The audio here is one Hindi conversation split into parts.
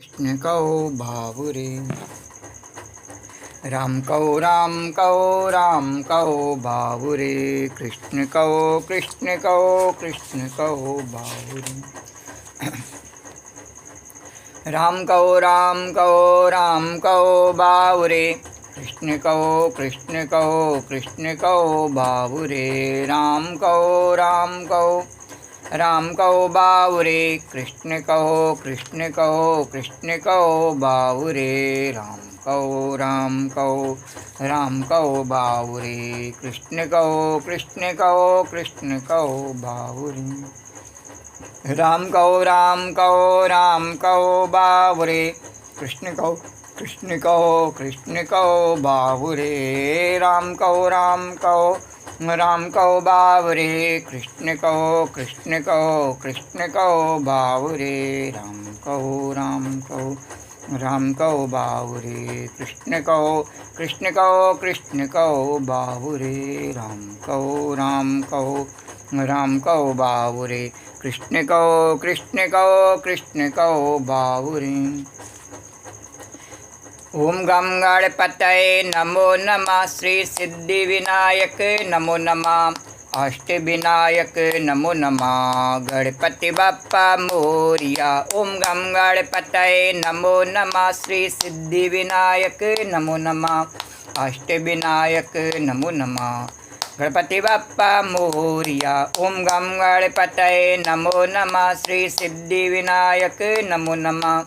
कृष्ण कहो भावुरे। राम कहो राम कहो राम कहो भावुरे। कृष्ण कहो कृष्ण कहो कृष्ण कहो भावुरे। राम कहो राम कहो राम कहो भावुरे। कृष्ण कहो कृष्ण कहो कृष्ण कहो भावुरे। राम कहो राम कहो राम कहो बावुरे। कृष्ण कहो कृष्ण कहो कृष्ण कहो बावुरे। राम कहो राम कहो राम कहो बावुरे। कृष्ण कहो कृष्ण कहो कृष्ण कहो बावुरे। राम कहो राम कहो राम कहो बावुरे। कृष्ण कहो कृष्ण कहो कृष्ण कहो बावुरे। राम कहो राम कहो राम कहो बावुरे। कृष्ण कहो कृष्ण कहो कृष्ण कहो बावुरे। राम कहो राम कहो राम कहो बावुरे। कृष्ण कहो कृष्ण कहो कृष्ण कहो बावुरे। राम कहो राम कहो राम कहो बावुरे। कृष्ण कहो कृष्ण कहो कृष्ण कहो बावुरे। ओम गम गणपतये नमो नमः। श्री सिद्धि विनायक नमो नमः। अष्ट विनायक नमो नमः। गणपति बप्पा मोरिया। ओम गम गणपतये नमो नमः। श्री सिद्धि विनायक नमो नमः। अष्ट विनायक नमो नमः। गणपति बप्पा मोरिया। ओम गम गणपतये नमो नमः। श्री सिद्धि विनायक नमो नमः।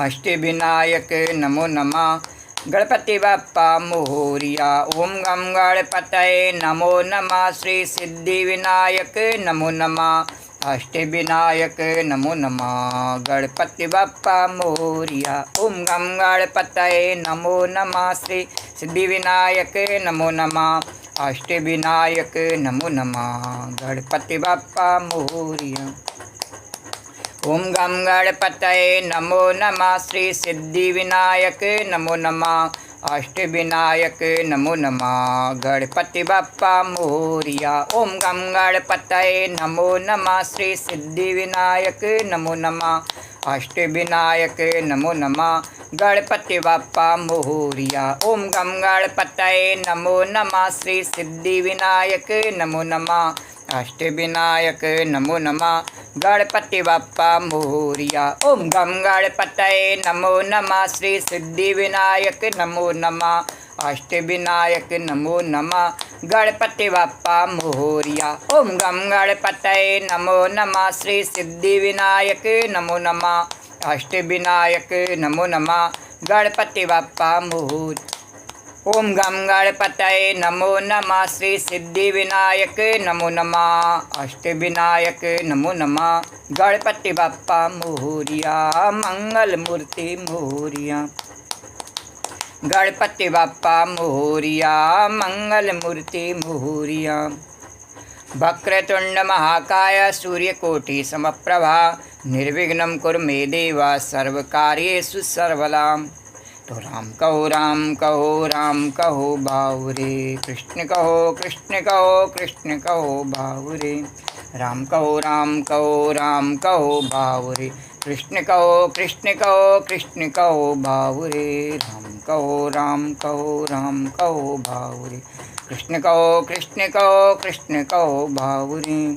अष्ट विनायक नमो नमः। गणपति बप्पा मोरिया। ओम गम गणपतये नमो नमः। श्री सिद्धि विनायक नमो नमः। अष्ट विनायक नमो नमः। गणपति बप्पा मोरिया। ओम गम गणपतये नमो नमः। श्री सिद्धि विनायक नमो नमः। अष्ट विनायक नमो नमः। गणपति बप्पा मोरिया। ओम गम गणपतये नमो नमः। श्री सिद्धि विनायक नमो नमः। अष्ट विनायक नमो नमः। गणपति बप्पा मोरिया। ओम गम गणपतये नमो नमः। श्री सिद्धि विनायक नमो नमः। अष्ट विनायक नमो नमः। गणपति बप्पा मोरिया। ओम गम गणपतये नमो नमः। श्री सिद्धि विनायक नमो नमः। अष्ट विनायक नमो नमः। गणपति बप्पा मोरिया। ओम गम गणपतये नमो नमः। श्री सिद्धि विनायक नमो नमः। अष्ट विनायक नमो नमः। गणपति बप्पा मोरिया। ओम गम गणपतये नमो नमः। श्री सिद्धि विनायक नमो नमः। अष्ट विनायक नमो नमः। गणपति बप्पा मोरिया। ओम गम गणपतये नमो नमः। श्री सिद्धि विनायक नमो नमः। अष्ट विनायक नमो नमः। गणपति बप्पा मोरिया। मंगल मूर्ति मोरिया। गणपति बप्पा मोरिया। मंगल मूर्ति मोरिया। वक्रतुंड महाकाय सूर्यकोटि समप्रभा। निर्विघ्नं कुरु मे देव सर्वकार्येषु सर्वदा। तो राम कहो राम कहो बावुरे। कृष्ण कहो कृष्ण कहो कृष्ण कहो बावुरे। राम कहो राम कहो बावुरे। कृष्ण कहो कृष्ण कहो कृष्ण कहो बावुरे। राम कहो राम कहो बावुरे। कृष्ण कहो कृष्ण कहो कृष्ण कहो बावुरे।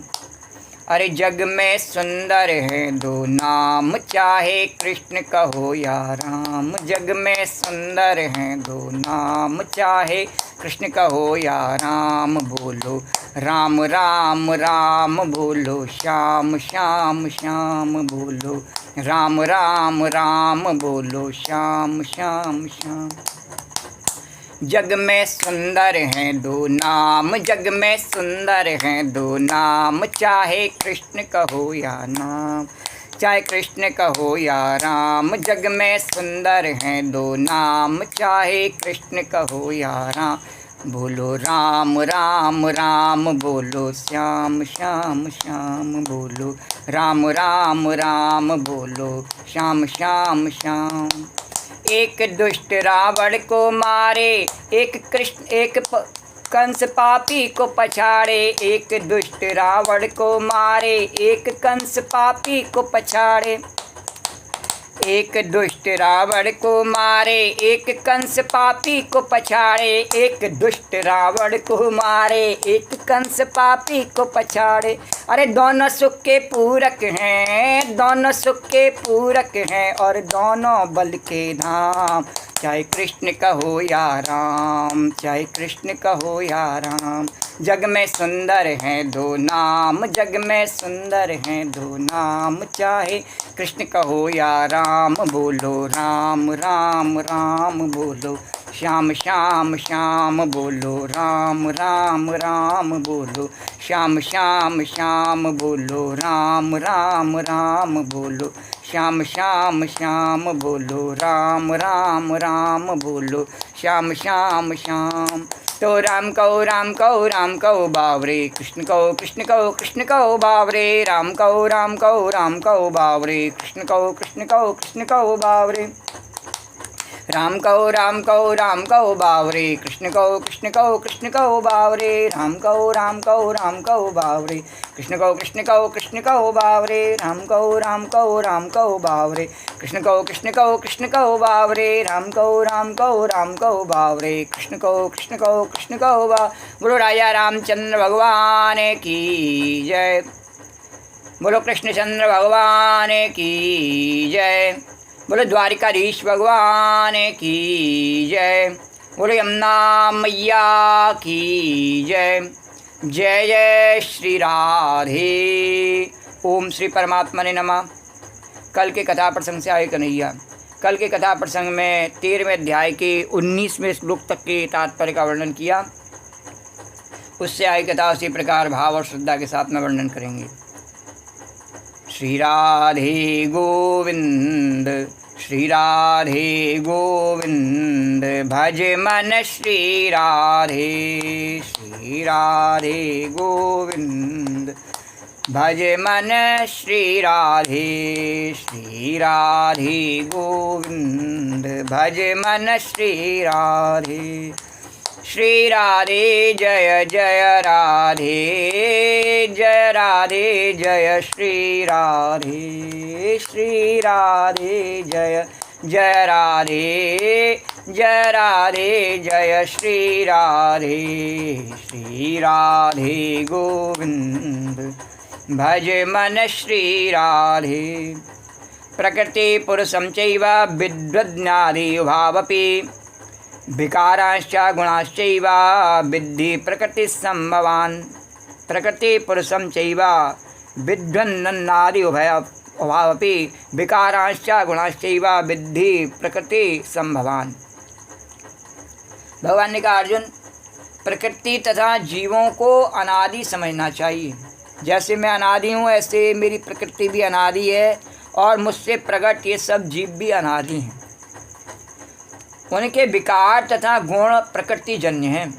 अरे जग में सुंदर है दो नाम, चाहे कृष्ण कहो या राम। जग में सुंदर हैं दो नाम, चाहे कृष्ण कहो या राम। बोलो राम राम राम बोलो श्याम श्याम श्याम बोलो राम राम राम बोलो श्याम श्याम श्याम। जग में सुंदर हैं दो नाम, जग में सुंदर हैं दो नाम, चाहे कृष्ण कहो या नाम। चाहे कृष्ण कहो या राम। जग में सुंदर हैं दो नाम, चाहे कृष्ण कहो या राम। बोलो राम राम राम बोलो श्याम श्याम श्याम बोलो राम राम राम बोलो श्याम श्याम श्याम। एक दुष्ट रावण को मारे, एक कृष्ण एक कंस पापी को पछाड़े। एक दुष्ट रावण को मारे, एक कंस पापी को पछाड़े। एक दुष्ट रावण को मारे, एक कंस पापी को पछाड़े। एक दुष्ट रावण को मारे, एक कंस पापी को पछाड़े। अरे दोनों सुख के पूरक हैं, दोनों सुख के पूरक हैं और दोनों बल के धाम। चाहे कृष्ण कहो या राम, चाहे कृष्ण कहो या राम। जग में सुंदर हैं दो नाम, जग में सुंदर हैं दो नाम। चाहे कृष्ण कहो या राम, बोलो राम राम राम बोलो। श्याम श्याम श्याम बोलो, राम राम राम बोलो। श्याम श्याम श्याम बोलो, राम राम राम बोलो। श्याम श्याम श्याम बोलो, राम राम राम बोलो। श्याम श्याम श्याम। तो राम कहो बावरे, कृष्ण कहो कृष्ण कहो बावरे। राम कहो बावरे, कृष्ण कहो बावरे। राम कहो बावरे, कृष्ण कहो बावरे। राम कहो बावरे, कृष्ण कहो बावरे। राम कहो बावरे, कृष्ण कहो बावरे। राम कहो बावरे, कृष्ण कहो बा। बोलो राजा रामचंद्र भगवान की जय। बोलो कृष्णचंद्र भगवान की जय। बोलो द्वारिकाधीश भगवान की जय। बोलो यमुना मैया की जय। जय जय श्री राधे। ओम श्री परमात्मा ने नमः। कल के कथा प्रसंग से आए कन्हैया। कल के कथा प्रसंग में 13वें अध्याय के 19वें श्लोक तक के तात्पर्य का वर्णन किया। उससे आए कथा उसी प्रकार भाव और श्रद्धा के साथ में वर्णन करेंगे। श्री राधे गोविंद, श्री राधे गोविंद। भज मन श्री राधे, श्री राधे गोविंद। भज मन श्री राधे, श्री राधे गोविंद। भज मन श्री राधे। श्री राधे जय जय राधे, जय राधे जय श्री राधे। श्री राधे जय जय राधे, जय राधे जय श्री राधे। श्री राधे गोविंद। भज मन श्री राधे। प्रकृति पुरुषं चैव विद्वज्ञादि उभावपि विकाराश्च गुणाश्चैव विद्धि प्रकृतिसम्भवान्। प्रकृति पुरुषं चैव विद्वन्नादि उभावपि विकाराश्च गुणाश्चैव विद्धि प्रकृतिसम्भवान्। भगवान ने कहा, अर्जुन, प्रकृति तथा जीवों को अनादि समझना चाहिए। जैसे मैं अनादि हूँ, ऐसे मेरी प्रकृति भी अनादि है और मुझसे प्रकट ये सब जीव भी अनादि हैं। उनके विकार तथा गुण प्रकृति जन्य हैं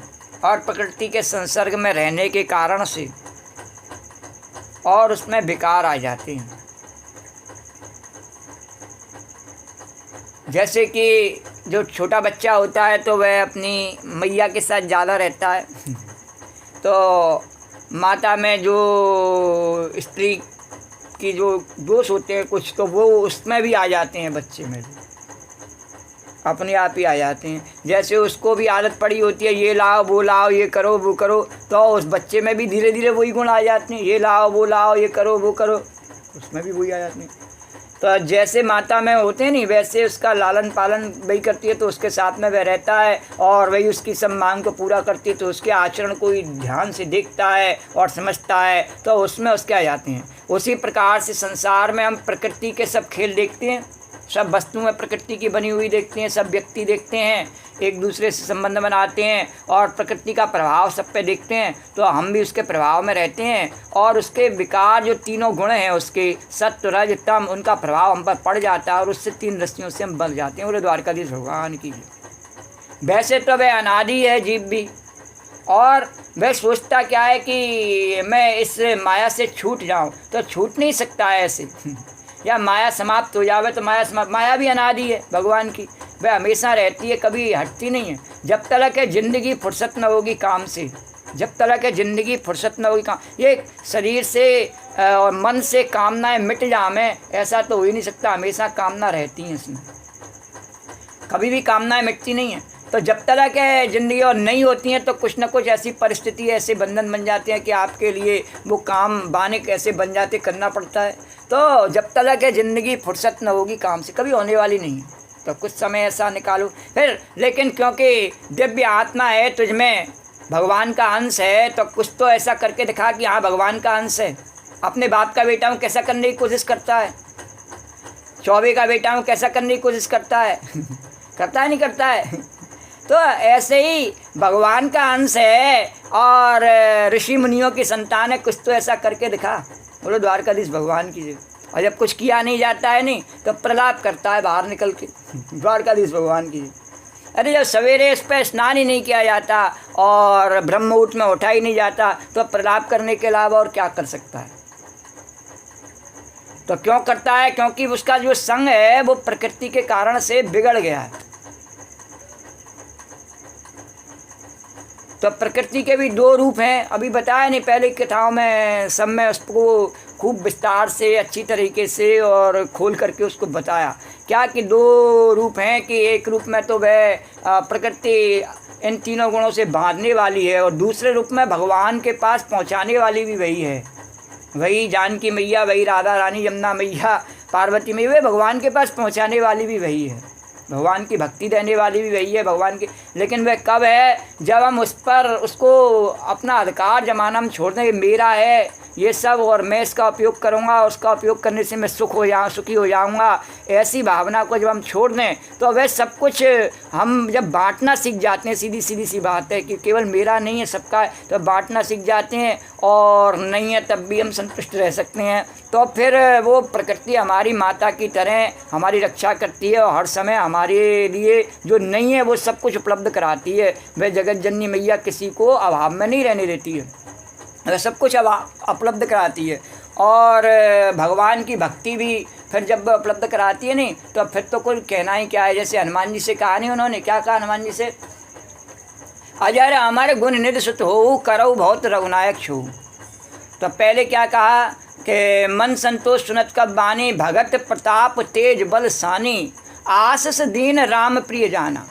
और प्रकृति के संसर्ग में रहने के कारण से और उसमें विकार आ जाते हैं। जैसे कि जो छोटा बच्चा होता है तो वह अपनी मैया के साथ ज़्यादा रहता है, तो माता में जो स्त्री की जो दोष होते हैं कुछ, तो वो उसमें भी आ जाते हैं, बच्चे में भी अपने आप ही आ जाते हैं। जैसे उसको भी आदत पड़ी होती है, ये लाओ वो लाओ, ये करो वो करो, तो उस बच्चे में भी धीरे धीरे वही गुण आ जाते हैं। ये लाओ वो लाओ, ये करो वो करो, उसमें भी वही आ जाते हैं। तो जैसे माता में होते हैं नहीं, वैसे उसका लालन पालन वही करती है, तो उसके साथ में वह रहता है और वही उसकी सब मांग को पूरा करती है, तो उसके आचरण को ही ध्यान से देखता है और समझता है, तो उसमें उसके आ जाते हैं। उसी प्रकार से संसार में हम प्रकृति के सब खेल देखते हैं, सब वस्तुएं प्रकृति की बनी हुई देखते हैं, सब व्यक्ति देखते हैं, एक दूसरे से संबंध बनाते हैं और प्रकृति का प्रभाव सब पे देखते हैं, तो हम भी उसके प्रभाव में रहते हैं और उसके विकार जो तीनों गुण हैं, उसके सत्व रज तम, उनका प्रभाव हम पर पड़ जाता है और उससे तीन रस्सियों से हम बंध जाते हैं। बोले द्वारकाधीश भगवान की। वैसे तो वह अनादि है जीव भी, और वह सोचता क्या है कि मैं इस माया से छूट जाऊँ, तो छूट नहीं सकता है ऐसे। या माया समाप्त हो जावे तो माया भी अनादि है भगवान की, वह हमेशा रहती है, कभी हटती नहीं है। जब तक है ज़िंदगी फुर्सत न होगी काम से, जब तक है ज़िंदगी फुर्सत न होगी काम, ये शरीर से और मन से कामनाएं मिट जाएं, ऐसा तो हो ही नहीं सकता। हमेशा कामना रहती हैं इसमें, कभी भी कामनाएं मिटती नहीं हैं। तो जब तक है ज़िंदगी और नहीं होती हैं तो कुछ ना कुछ ऐसी परिस्थिति, ऐसे बंधन बन जाते हैं कि आपके लिए वो काम बाने कैसे बन जाते करना पड़ता है। तो जब तक है ज़िंदगी फुर्सत न होगी काम से, कभी होने वाली नहीं है। तो कुछ समय ऐसा निकालो फिर, लेकिन क्योंकि दिव्य आत्मा है तुझमें, भगवान का अंश है, तो कुछ तो ऐसा करके दिखा कि हाँ भगवान का अंश है। अपने बाप का बेटा हूँ कैसा करने की कोशिश करता है, चौबे का बेटा हूँ कैसा करने की कोशिश करता है करता है नहीं करता है। तो ऐसे ही भगवान का अंश है और ऋषि मुनियों की संतान है, कुछ तो ऐसा करके दिखा। बोलो द्वारकाधीश भगवान की। और जब कुछ किया नहीं जाता है नहीं तो प्रलाप करता है बाहर निकल के, द्वारकाधीश भगवान की। अरे जब सवेरे इस पर स्नान ही नहीं किया जाता और ब्रह्म मुहूर्त में उठा ही नहीं जाता तो प्रलाप करने के अलावा और क्या कर सकता है। तो क्यों करता है? क्योंकि उसका जो संग है वो प्रकृति के कारण से बिगड़ गया है। तो प्रकृति के भी दो रूप हैं, अभी बताया नहीं पहले कथाओं में, सब में उसको खूब विस्तार से अच्छी तरीके से और खोल करके उसको बताया क्या कि दो रूप हैं, कि एक रूप में तो वह प्रकृति इन तीनों गुणों से बांधने वाली है और दूसरे रूप में भगवान के पास पहुंचाने वाली भी वही है। वही जानकी मैया, वही राधा रानी, यमुना मैया, पार्वती मैया, वे भगवान के पास पहुंचाने वाली भी वही है। भगवान की भक्ति देने वाली भी वही है भगवान की। लेकिन वह कब है? जब हम उस पर उसको अपना अधिकार जमाना हम छोड़ दें, मेरा है ये सब और मैं इसका उपयोग करूँगा, उसका उपयोग करने से मैं सुखी हो जाऊँगा, ऐसी भावना को जब हम छोड़ दें तो वह सब कुछ हम जब बांटना सीख जाते हैं, सीधी सी बात है कि केवल मेरा नहीं है सबका है, तो बांटना सीख जाते हैं और नहीं है तब भी हम संतुष्ट रह सकते हैं। तो फिर वो प्रकृति हमारी माता की तरह हमारी रक्षा करती है और हर समय हमारे लिए जो नहीं है वो सब कुछ उपलब्ध कराती है। वह जगत जननी मैया किसी को अभाव में नहीं रहने देती है, वह सब कुछ उपलब्ध कराती है। और भगवान की भक्ति भी फिर जब उपलब्ध कराती है नहीं तो फिर तो कोई कहना ही क्या है। जैसे हनुमान जी से कहा नहीं, उन्होंने क्या कहा हनुमान जी से? अजर अमर गुण निधि सुत हो, करऊ बहुत रघुनायक छू। तो पहले क्या कहा कि मन संतोष सुनत कब बानी, भगत प्रताप तेज बल सानी, आशीष दीन राम प्रिय जाना।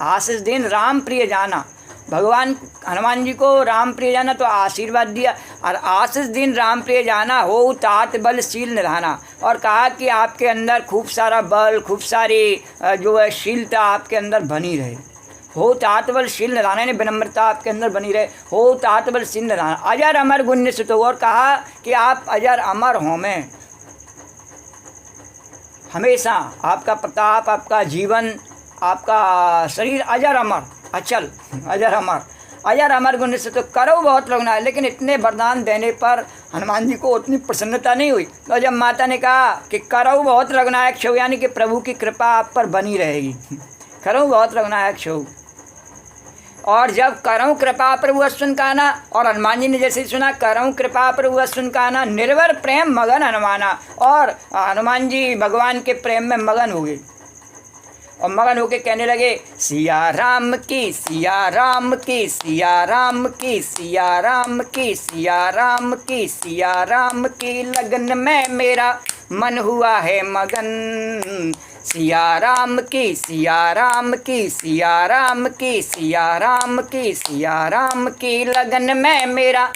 आशीष दीन राम प्रिय जाना, भगवान हनुमान जी को राम प्रिय जाना तो आशीर्वाद दिया। और आशीष दिन राम प्रिय जाना, हो तात बल शील निधाना। और कहा कि आपके अंदर खूब सारा बल, खूब सारी जो है शीलता आपके अंदर बनी रहे। हो तात बल शील निधाना यानी विनम्रता आपके अंदर बनी रहे। हो तात बल शील निधाना, अजर अमर गुण निश्चित हो। और कहा कि आप अजर अमर हो, में हमेशा आपका प्रताप, आपका जीवन, आपका शरीर अजर अमर अचल, अजर अमर गुण से तो करो बहुत रघुनायक। लेकिन इतने वरदान देने पर हनुमान जी को उतनी प्रसन्नता नहीं हुई। तो जब माता ने कहा कि करो बहुत रघुनायक छो, यानी कि प्रभु की कृपा आप पर बनी रहेगी, करो बहुत रघुनायक छो। और जब करऊँ कृपा प्रभु अश्विन काना, और हनुमान जी ने जैसे सुना करऊँ कृपा प्रभु अश्विन काना, निर्भर प्रेम मगन हनुमाना। और हनुमान जी भगवान के प्रेम में मगन हो गए और मगन होके कहने लगे, सिया राम की, सिया राम की, सिया राम की, सिया राम की, सिया राम की, सिया राम की लगन में मेरा मन हुआ है मगन। सिया राम की, सिया राम की, सिया राम की, सिया राम की, सिया राम की लगन में मेरा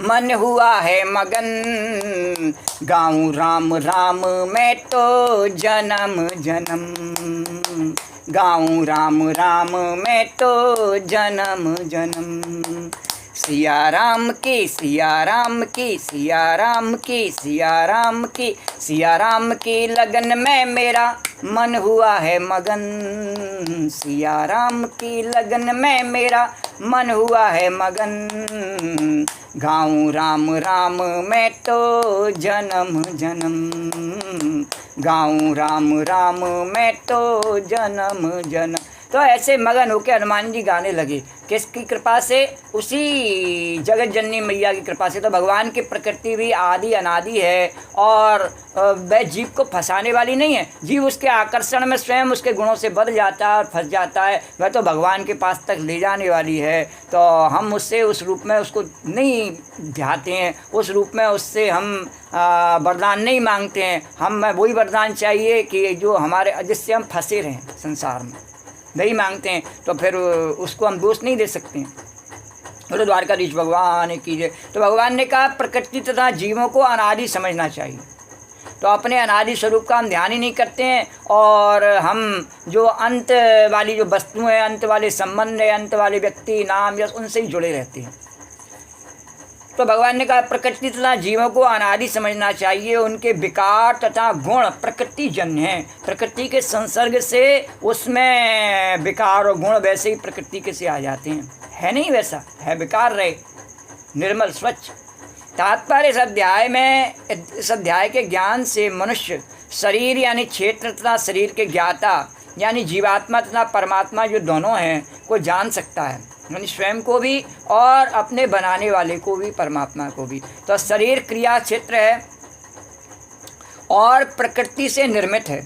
मन हुआ है मगन। गाऊं राम राम मैं तो जन्म जन्म, गाऊं राम राम मैं तो जन्म जन्म। सिया राम की, सिया राम की, सिया राम की, सिया राम की, सिया राम की लगन में मेरा मन हुआ है मगन। सिया राम की लगन में मेरा मन हुआ है मगन। गाऊं राम राम मैं तो जन्म जन्म, गाऊं राम राम मैं तो जन्म जन्म। तो ऐसे मगन होकर हनुमान जी गाने लगे। किसकी कृपा से? उसी जगत जननी मैया की कृपा से। तो भगवान की प्रकृति भी आदि अनादि है और वह जीव को फंसाने वाली नहीं है। जीव उसके आकर्षण में स्वयं उसके गुणों से बढ़ जाता है और फंस जाता है। वह तो भगवान के पास तक ले जाने वाली है। तो हम उससे उस रूप में उसको नहीं ध्याते हैं, उस रूप में उससे हम वरदान नहीं मांगते हैं। हमें वही वरदान चाहिए कि जो हमारे, जिससे हम फंसे रहें संसार में, नहीं मांगते हैं। तो फिर उसको हम दोष नहीं दे सकते हैं। बोलो द्वारकाधीश भगवान कीजिए। तो भगवान ने कहा प्रकृति तथा जीवों को अनादि समझना चाहिए। तो अपने अनादि स्वरूप का हम ध्यान ही नहीं करते हैं और हम जो अंत वाली जो वस्तुएं हैं, अंत वाले संबंध है, अंत वाले व्यक्ति नाम यश, उनसे ही जुड़े रहते हैं। तो भगवान ने कहा प्रकृति तथा जीवों को अनादि समझना चाहिए। उनके विकार तथा गुण प्रकृति जन्य हैं। प्रकृति के संसर्ग से उसमें विकार और गुण वैसे ही प्रकृति के से आ जाते हैं। है नहीं वैसा, है विकार रहे, निर्मल स्वच्छ। तात्पर्य इस अध्याय के ज्ञान से मनुष्य शरीर यानी क्षेत्र तथा शरीर के ज्ञाता यानी जीवात्मा तथा परमात्मा जो दोनों हैं को जान सकता है, यानी स्वयं को भी और अपने बनाने वाले को भी, परमात्मा को भी। तो शरीर क्रिया क्षेत्र है और प्रकृति से निर्मित है।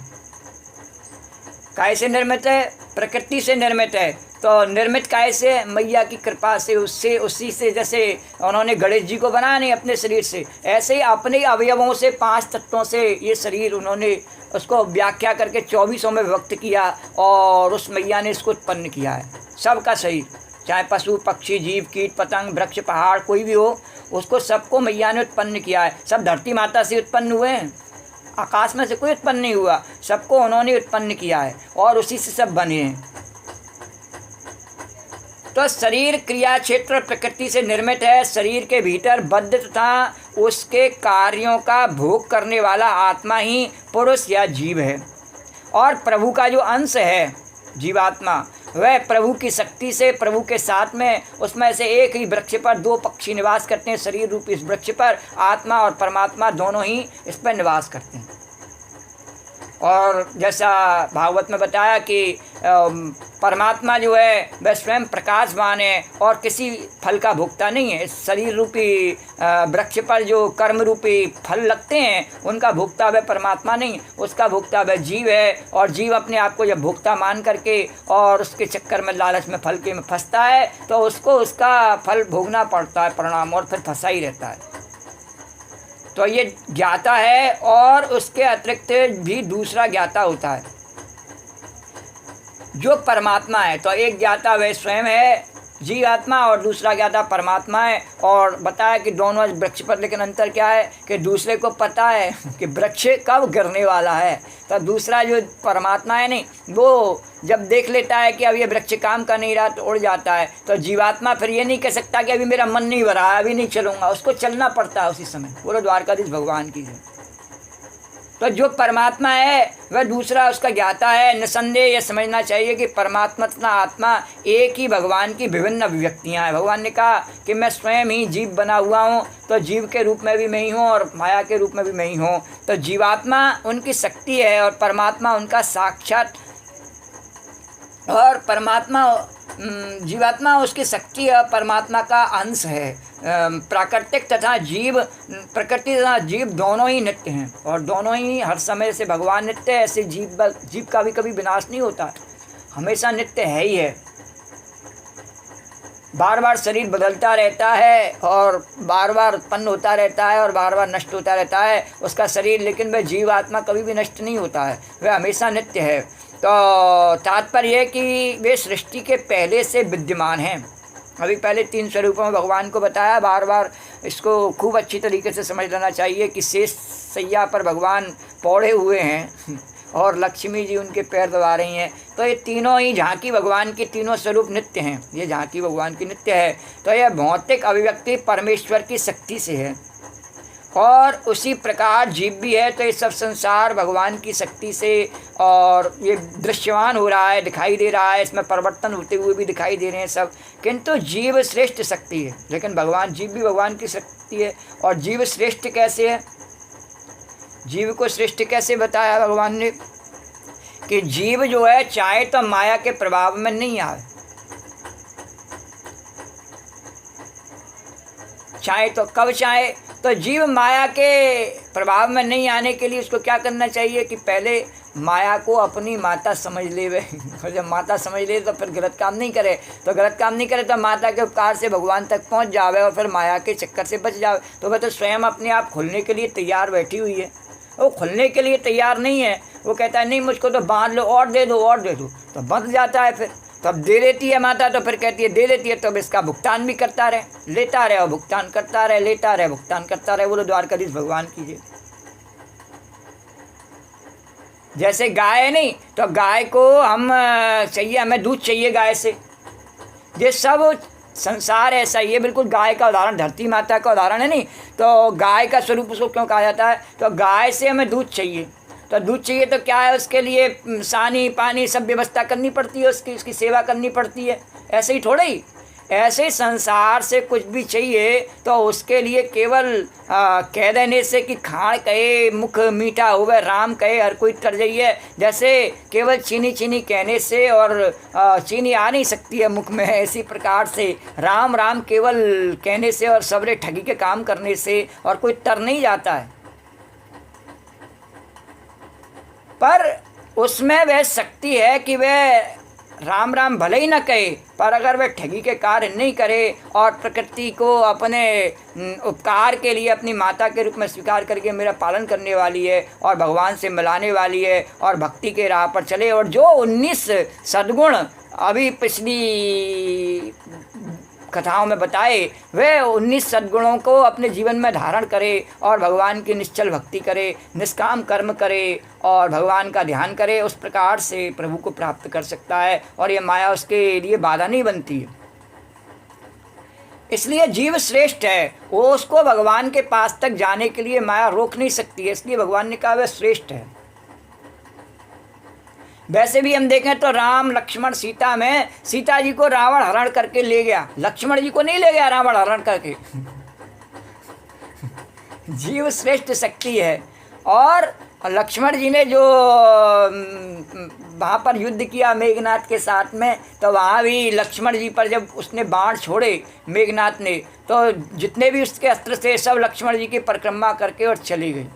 कैसे निर्मित है? प्रकृति से निर्मित है। तो निर्मित कैसे? मैया की कृपा से, उससे, उसी से। जैसे उन्होंने गणेश जी को बनाया नहीं अपने शरीर से, ऐसे ही अपने अवयवों से, 5 तत्वों से ये शरीर उन्होंने उसको व्याख्या करके 24 में विभक्त किया और उस मैया ने इसको उत्पन्न किया है। सबका शरीर, चाहे पशु पक्षी जीव कीट पतंग वृक्ष पहाड़ कोई भी हो, उसको सबको मैया ने उत्पन्न किया है। सब धरती माता से उत्पन्न हुए हैं, आकाश में से कोई उत्पन्न नहीं हुआ, सबको उन्होंने उत्पन्न किया है और उसी से सब बने हैं। तो शरीर क्रिया क्षेत्र प्रकृति से निर्मित है। शरीर के भीतर बद्ध तथा उसके कार्यों का भोग करने वाला आत्मा ही पुरुष या जीव है। और प्रभु का जो अंश है जीवात्मा, वह प्रभु की शक्ति से, प्रभु के साथ में, उसमें से एक ही वृक्ष पर 2 पक्षी निवास करते हैं। शरीर रूपी इस वृक्ष पर आत्मा और परमात्मा दोनों ही इस पर निवास करते हैं। और जैसा भागवत में बताया कि परमात्मा जो है वह स्वयं प्रकाशवान है और किसी फल का भोक्ता नहीं है। इस शरीर रूपी वृक्ष पर जो कर्म रूपी फल लगते हैं उनका भोक्ता वह परमात्मा नहीं है, उसका भोक्ता वह जीव है। और जीव अपने आप को जब भोक्ता मान करके और उसके चक्कर में, लालच में, फल के में फंसता है तो उसको उसका फल भोगना पड़ता है, परिणाम, और फिर फंसा ही रहता है। तो ये ज्ञाता है और उसके अतिरिक्त भी दूसरा ज्ञाता होता है जो परमात्मा है। तो एक ज्ञाता वह स्वयं है जीवात्मा और दूसरा ज्ञाता परमात्मा है। और बताया कि दोनों वृक्ष पर, लेकिन अंतर क्या है कि दूसरे को पता है कि वृक्ष कब गिरने वाला है। तो दूसरा जो परमात्मा है नहीं, वो जब देख लेता है कि अब ये वृक्ष काम का नहीं रहा तो उड़ जाता है। तो जीवात्मा फिर ये नहीं कह सकता कि अभी मेरा मन नहीं भरा है, अभी नहीं चलूँगा, उसको चलना पड़ता है उसी समय। बोलो द्वारकाधीश भगवान की जय। तो जो परमात्मा है वह दूसरा उसका ज्ञाता है। निसंदेह यह समझना चाहिए कि परमात्मा तथा आत्मा एक ही भगवान की विभिन्न अभिव्यक्तियाँ हैं। भगवान ने कहा कि मैं स्वयं ही जीव बना हुआ हूँ, तो जीव के रूप में भी मैं ही हूँ और माया के रूप में भी मैं ही हूँ। तो जीवात्मा उनकी शक्ति है और परमात्मा उनका साक्षात, और परमात्मा, जीवात्मा उसकी शक्ति है, परमात्मा का अंश है। प्राकृतिक तथा जीव, प्रकृति तथा जीव दोनों ही नित्य हैं और दोनों ही हर समय से भगवान नित्य है। ऐसे जीव का भी कभी विनाश नहीं होता, हमेशा नित्य है ही है। बार बार शरीर बदलता रहता है और बार बार उत्पन्न होता रहता है और बार बार नष्ट होता रहता है उसका शरीर, लेकिन वह जीवात्मा कभी भी नष्ट नहीं होता है, वह हमेशा नित्य है। तो तात्पर्य है कि वे सृष्टि के पहले से विद्यमान हैं। अभी पहले 3 स्वरूपों में भगवान को बताया, बार बार इसको खूब अच्छी तरीके से समझ लेना चाहिए कि शेष सैया पर भगवान पौड़े हुए हैं और लक्ष्मी जी उनके पैर दबा रही हैं। तो ये तीनों ही झांकी भगवान की, तीनों स्वरूप नित्य हैं। ये झांकी भगवान की नित्य है। तो यह भौतिक अभिव्यक्ति परमेश्वर की शक्ति से है और उसी प्रकार जीव भी है। तो ये सब संसार भगवान की शक्ति से और ये दृश्यमान हो रहा है, दिखाई दे रहा है, इसमें परिवर्तन होते हुए भी दिखाई दे रहे हैं सब। किंतु जीव श्रेष्ठ शक्ति है, लेकिन भगवान, जीव भी भगवान की शक्ति है। और जीव श्रेष्ठ कैसे है? जीव को श्रेष्ठ कैसे बताया भगवान ने कि जीव जो है चाहे तो माया के प्रभाव में नहीं आए, चाहे तो कब चाहे। तो जीव माया के प्रभाव में नहीं आने के लिए उसको क्या करना चाहिए कि पहले माया को अपनी माता समझ ले वे। और जब माता समझ ले तो फिर गलत काम नहीं करे, तो गलत काम नहीं करे तो माता के उपकार से भगवान तक पहुंच जावे और फिर माया के चक्कर से बच जावे। तो वह तो स्वयं अपने आप खुलने के लिए तैयार बैठी हुई है, वो खुलने के लिए तैयार नहीं है। वो कहता है नहीं मुझको तो बांध लो और दे दो और दे दो, तो बंध जाता है। फिर तब दे देती है माता, तो फिर कहती है दे देती है, तो इसका भुगतान भी करता रहे, लेता रहे और भुगतान करता रहे, लेता रहे भुगतान करता रहे। बोलो द्वारकाधीश भगवान कीजिए। जैसे गाय है नहीं, तो गाय को हम चाहिए, हमें दूध चाहिए गाय से। ये सब संसार ऐसा ही है, बिल्कुल गाय का उदाहरण धरती माता का उदाहरण है नहीं। तो गाय का स्वरूप उसको क्यों कहा जाता है? तो गाय से हमें दूध चाहिए, तो दूध चाहिए तो क्या है, उसके लिए सानी पानी सब व्यवस्था करनी पड़ती है, उसकी सेवा करनी पड़ती है। ऐसे ही थोड़े ही, ऐसे संसार से कुछ भी चाहिए तो उसके लिए केवल कह देने से कि खाण कहे मुख मीठा हुए राम कहे हर कोई तर जाइए, जैसे केवल चीनी चीनी कहने से और चीनी आ नहीं सकती है मुख में, इसी प्रकार से राम राम केवल कहने से और सबरे ठगी के काम करने से और कोई तर नहीं जाता है। पर उसमें वह शक्ति है कि वह राम राम भले ही न कहे, पर अगर वह ठगी के कार्य नहीं करे और प्रकृति को अपने उपकार के लिए अपनी माता के रूप में स्वीकार करके मेरा पालन करने वाली है और भगवान से मिलाने वाली है और भक्ति के राह पर चले, और जो 19 सद्गुण अभी पिछली कथाओं में बताए वे 19 सद्गुणों को अपने जीवन में धारण करे और भगवान की निश्चल भक्ति करे, निष्काम कर्म करे और भगवान का ध्यान करे, उस प्रकार से प्रभु को प्राप्त कर सकता है और ये माया उसके लिए बाधा नहीं बनती है। इसलिए जीव श्रेष्ठ है, वो उसको भगवान के पास तक जाने के लिए माया रोक नहीं सकती है, इसलिए भगवान ने कहा वह श्रेष्ठ है। वैसे भी हम देखें तो राम लक्ष्मण सीता में सीता जी को रावण हरण करके ले गया, लक्ष्मण जी को नहीं ले गया रावण हरण करके। जीव श्रेष्ठ शक्ति है। और लक्ष्मण जी ने जो वहाँ पर युद्ध किया मेघनाथ के साथ में, तो वहाँ भी लक्ष्मण जी पर जब उसने बाण छोड़े मेघनाथ ने, तो जितने भी उसके अस्त्र थे सब लक्ष्मण जी की परिक्रमा करके और चली गई।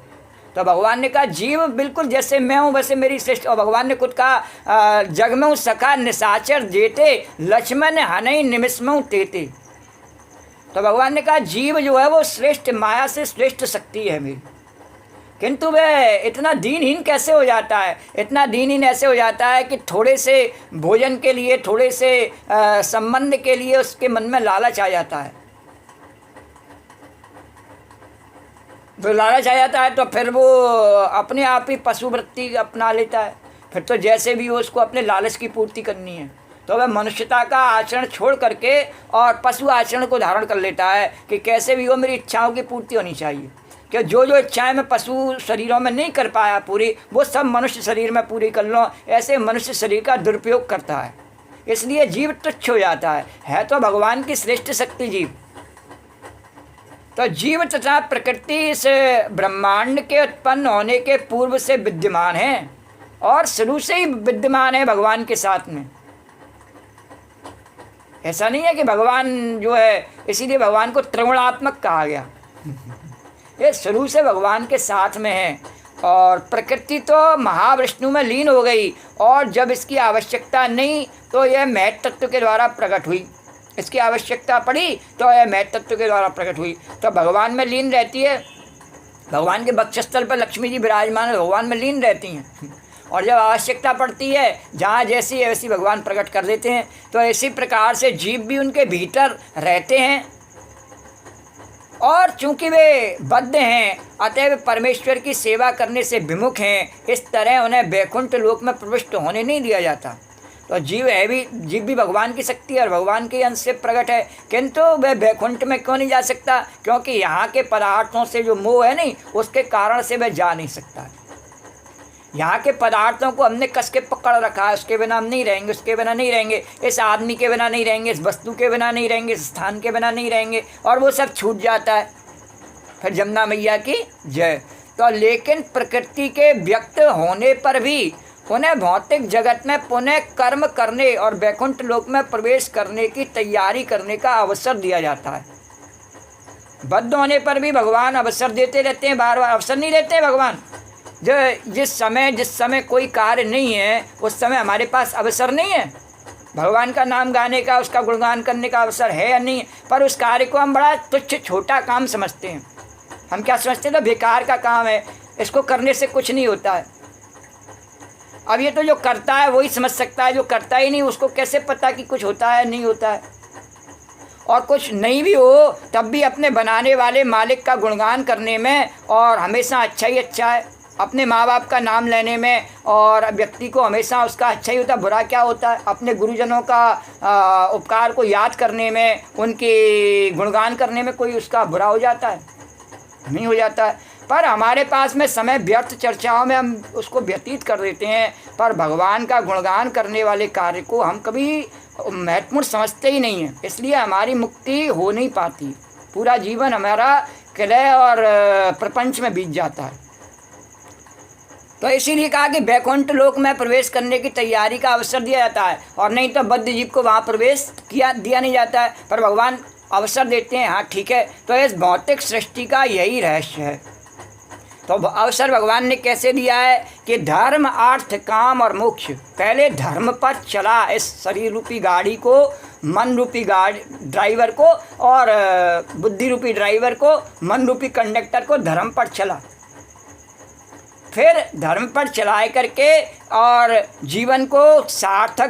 तो भगवान ने कहा जीव बिल्कुल जैसे मैं हूँ वैसे मेरी श्रेष्ठ, और भगवान ने खुद कहा जग में सखा निशाचर जेते लक्ष्मण हनई निमिषमऊ तेते। तो भगवान ने कहा जीव जो है वो श्रेष्ठ, माया से श्रेष्ठ शक्ति है मेरी, किंतु वह इतना दीनहीन कैसे हो जाता है? इतना दीनहीन ऐसे हो जाता है कि थोड़े से भोजन के लिए, थोड़े से संबंध के लिए उसके मन में लालच आ जाता है। तो लालच आ जाता है तो फिर वो अपने आप ही पशु वृत्ति अपना लेता है। फिर तो जैसे भी हो उसको अपने लालच की पूर्ति करनी है, तो वह मनुष्यता का आचरण छोड़ करके और पशु आचरण को धारण कर लेता है कि कैसे भी हो मेरी इच्छाओं की पूर्ति होनी चाहिए। कि जो जो इच्छाएं मैं पशु शरीरों में नहीं कर पाया पूरी, वो सब मनुष्य शरीर में पूरी कर लो, ऐसे मनुष्य शरीर का दुरुपयोग करता है। इसलिए जीव तुच्छ हो जाता है तो भगवान की श्रेष्ठ शक्ति जीव। तो जीव तथा प्रकृति इस ब्रह्मांड के उत्पन्न होने के पूर्व से विद्यमान है और शुरू से ही विद्यमान है भगवान के साथ में। ऐसा नहीं है कि भगवान जो है, इसीलिए भगवान को त्रिगुणात्मक कहा गया। ये शुरू से भगवान के साथ में है। और प्रकृति तो महाविष्णु में लीन हो गई और जब इसकी आवश्यकता नहीं तो यह महत तत्व के द्वारा प्रकट हुई, इसकी आवश्यकता पड़ी तो यह महत तत्व के द्वारा प्रकट हुई। तो भगवान में लीन रहती है, भगवान के वक्षस्थल पर लक्ष्मी जी विराजमान भगवान में लीन रहती हैं और जब आवश्यकता पड़ती है जहाँ जैसी है वैसी भगवान प्रकट कर देते हैं। तो इसी प्रकार से जीव भी उनके भीतर रहते हैं और चूंकि वे बद्ध हैं अतएव परमेश्वर की सेवा करने से विमुख हैं, इस तरह उन्हें वैकुंठ लोक में प्रविष्ट होने नहीं दिया जाता। तो जीव भी भगवान की शक्ति है और भगवान के अंश से प्रकट है, किंतु वह वैकुंठ में क्यों नहीं जा सकता? क्योंकि यहाँ के पदार्थों से जो मोह है नहीं, उसके कारण से वह जा नहीं सकता। यहाँ के पदार्थों को हमने कस के पकड़ रखा है, उसके बिना हम नहीं रहेंगे, उसके बिना नहीं रहेंगे, इस आदमी के बिना नहीं रहेंगे, इस वस्तु के बिना नहीं रहेंगे, इस स्थान के बिना नहीं रहेंगे, और वो सब छूट जाता है। फिर जमुना मैया की जय। तो लेकिन प्रकृति के व्यक्त होने पर भी उन्हें भौतिक जगत में पुनः कर्म करने और वैकुंठ लोक में प्रवेश करने की तैयारी करने का अवसर दिया जाता है। बद्ध होने पर भी भगवान अवसर देते रहते हैं, बार बार अवसर नहीं देते भगवान। जो जिस समय कोई कार्य नहीं है उस समय हमारे पास अवसर नहीं है भगवान का नाम गाने का, उसका गुणगान करने का अवसर है या नहीं है, पर उस कार्य को हम बड़ा तुच्छ छोटा काम समझते हैं। हम क्या समझते हैं, तो बेकार का काम है, इसको करने से कुछ नहीं होता है। अब ये तो जो करता है वही समझ सकता है, जो करता ही नहीं उसको कैसे पता कि कुछ होता है नहीं होता है। और कुछ नहीं भी हो तब भी अपने बनाने वाले मालिक का गुणगान करने में और हमेशा अच्छा ही अच्छा है, अपने माँ बाप का नाम लेने में और व्यक्ति को हमेशा उसका अच्छा ही होता है, बुरा क्या होता है। अपने गुरुजनों का उपकार को याद करने में, उनके गुणगान करने में कोई उसका बुरा हो जाता है? नहीं हो जाता है। पर हमारे पास में समय व्यर्थ चर्चाओं में हम उसको व्यतीत कर देते हैं, पर भगवान का गुणगान करने वाले कार्य को हम कभी महत्वपूर्ण समझते ही नहीं हैं। इसलिए हमारी मुक्ति हो नहीं पाती, पूरा जीवन हमारा किलय और प्रपंच में बीत जाता है। तो इसीलिए कहा कि वैकुंठ लोक में प्रवेश करने की तैयारी का अवसर दिया जाता है, और नहीं तो बद्ध जीव को वहाँ प्रवेश दिया नहीं जाता है, पर भगवान अवसर देते हैं। हाँ ठीक है, तो इस भौतिक सृष्टि का यही रहस्य है। तो अवसर भगवान ने कैसे दिया है कि धर्म, अर्थ, काम और मोक्ष। पहले धर्म पर चला इस शरीर रूपी गाड़ी को, मन रूपी ड्राइवर को और बुद्धि रूपी ड्राइवर को, मन रूपी कंडक्टर को धर्म पर चला। फिर धर्म पर चलाए करके और जीवन को सार्थक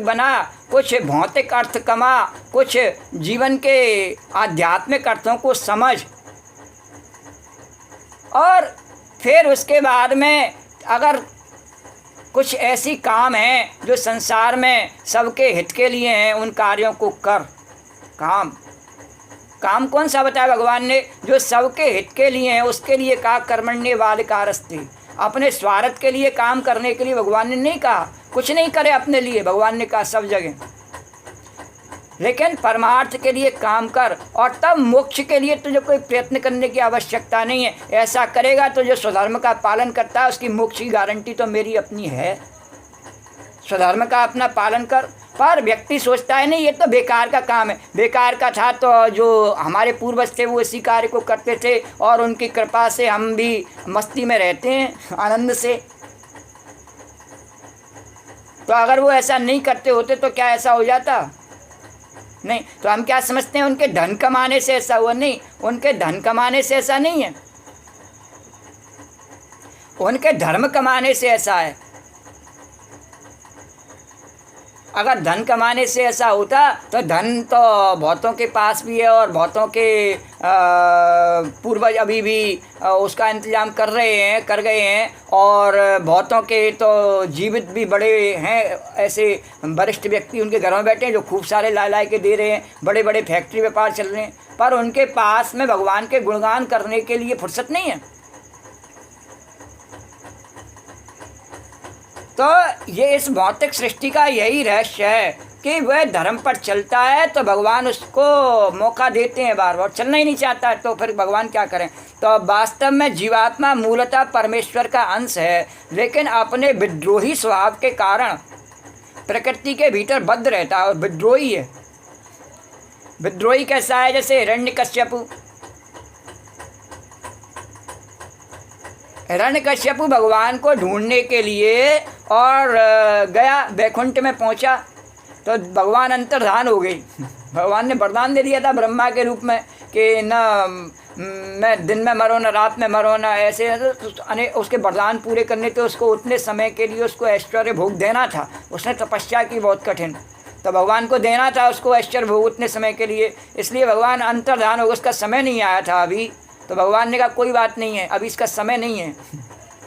बना, कुछ भौतिक अर्थ कमा, कुछ जीवन के आध्यात्मिक अर्थों को समझ, और फिर उसके बाद में अगर कुछ ऐसी काम हैं जो संसार में सबके हित के लिए हैं, उन कार्यों को कर। काम कौन सा बताया भगवान ने? जो सबके हित के लिए हैं, उसके लिए कहा कर्मण्येवाधिकारस्ते। अपने स्वार्थ के लिए काम करने के लिए भगवान ने नहीं कहा, कुछ नहीं करे अपने लिए, भगवान ने कहा सब जगह, लेकिन परमार्थ के लिए काम कर, और तब मोक्ष के लिए तुझे कोई प्रयत्न करने की आवश्यकता नहीं है। ऐसा करेगा तो जो स्वधर्म का पालन करता है उसकी मोक्ष की गारंटी तो मेरी अपनी है। स्वधर्म का अपना पालन कर। पर व्यक्ति सोचता है नहीं ये तो बेकार का काम है, बेकार का था तो जो हमारे पूर्वज थे वो इसी कार्य को करते थे और उनकी कृपा से हम भी मस्ती में रहते हैं आनंद से। तो अगर वो ऐसा नहीं करते होते तो क्या ऐसा हो जाता? नहीं। तो हम क्या समझते हैं उनके धन कमाने से ऐसा हुआ? नहीं, उनके धन कमाने से ऐसा नहीं है, उनके धर्म कमाने से ऐसा है। अगर धन कमाने से ऐसा होता तो धन तो बहुतों के पास भी है और बहुतों के पूर्वज अभी भी उसका इंतजाम कर गए हैं और बहुतों के तो जीवित भी बड़े हैं, ऐसे वरिष्ठ व्यक्ति उनके घरों में बैठे हैं जो खूब सारे ला के दे रहे हैं, बड़े बड़े फैक्ट्री व्यापार चल रहे हैं, पर उनके पास में भगवान के गुणगान करने के लिए फुर्सत नहीं है। तो ये इस भौतिक सृष्टि का यही रहस्य है कि वह धर्म पर चलता है तो भगवान उसको मौका देते हैं, बार बार चलना ही नहीं चाहता है तो फिर भगवान क्या करें। तो वास्तव में जीवात्मा मूलतः परमेश्वर का अंश है, लेकिन अपने विद्रोही स्वभाव के कारण प्रकृति के भीतर बद्ध रहता है और विद्रोही है। विद्रोही कैसा है? जैसे हिरण्यकश्यपु भगवान को ढूंढने के लिए और गया, वैकुंठ में पहुंचा तो भगवान अंतर्धान हो गई। भगवान ने वरदान दे दिया था ब्रह्मा के रूप में कि न मैं दिन में मरो न रात में मरो न, ऐसे उसके वरदान पूरे करने थे उसको उतने समय के लिए उसको ऐश्वर्य भोग देना था। उसने तपस्या की बहुत कठिन, तो भगवान को देना था उसको ऐश्वर्य भोग उतने समय के लिए, इसलिए भगवान अंतर्धान हो गया। उसका समय नहीं आया था अभी, तो भगवान ने कहा कोई बात नहीं है, अभी इसका समय नहीं है,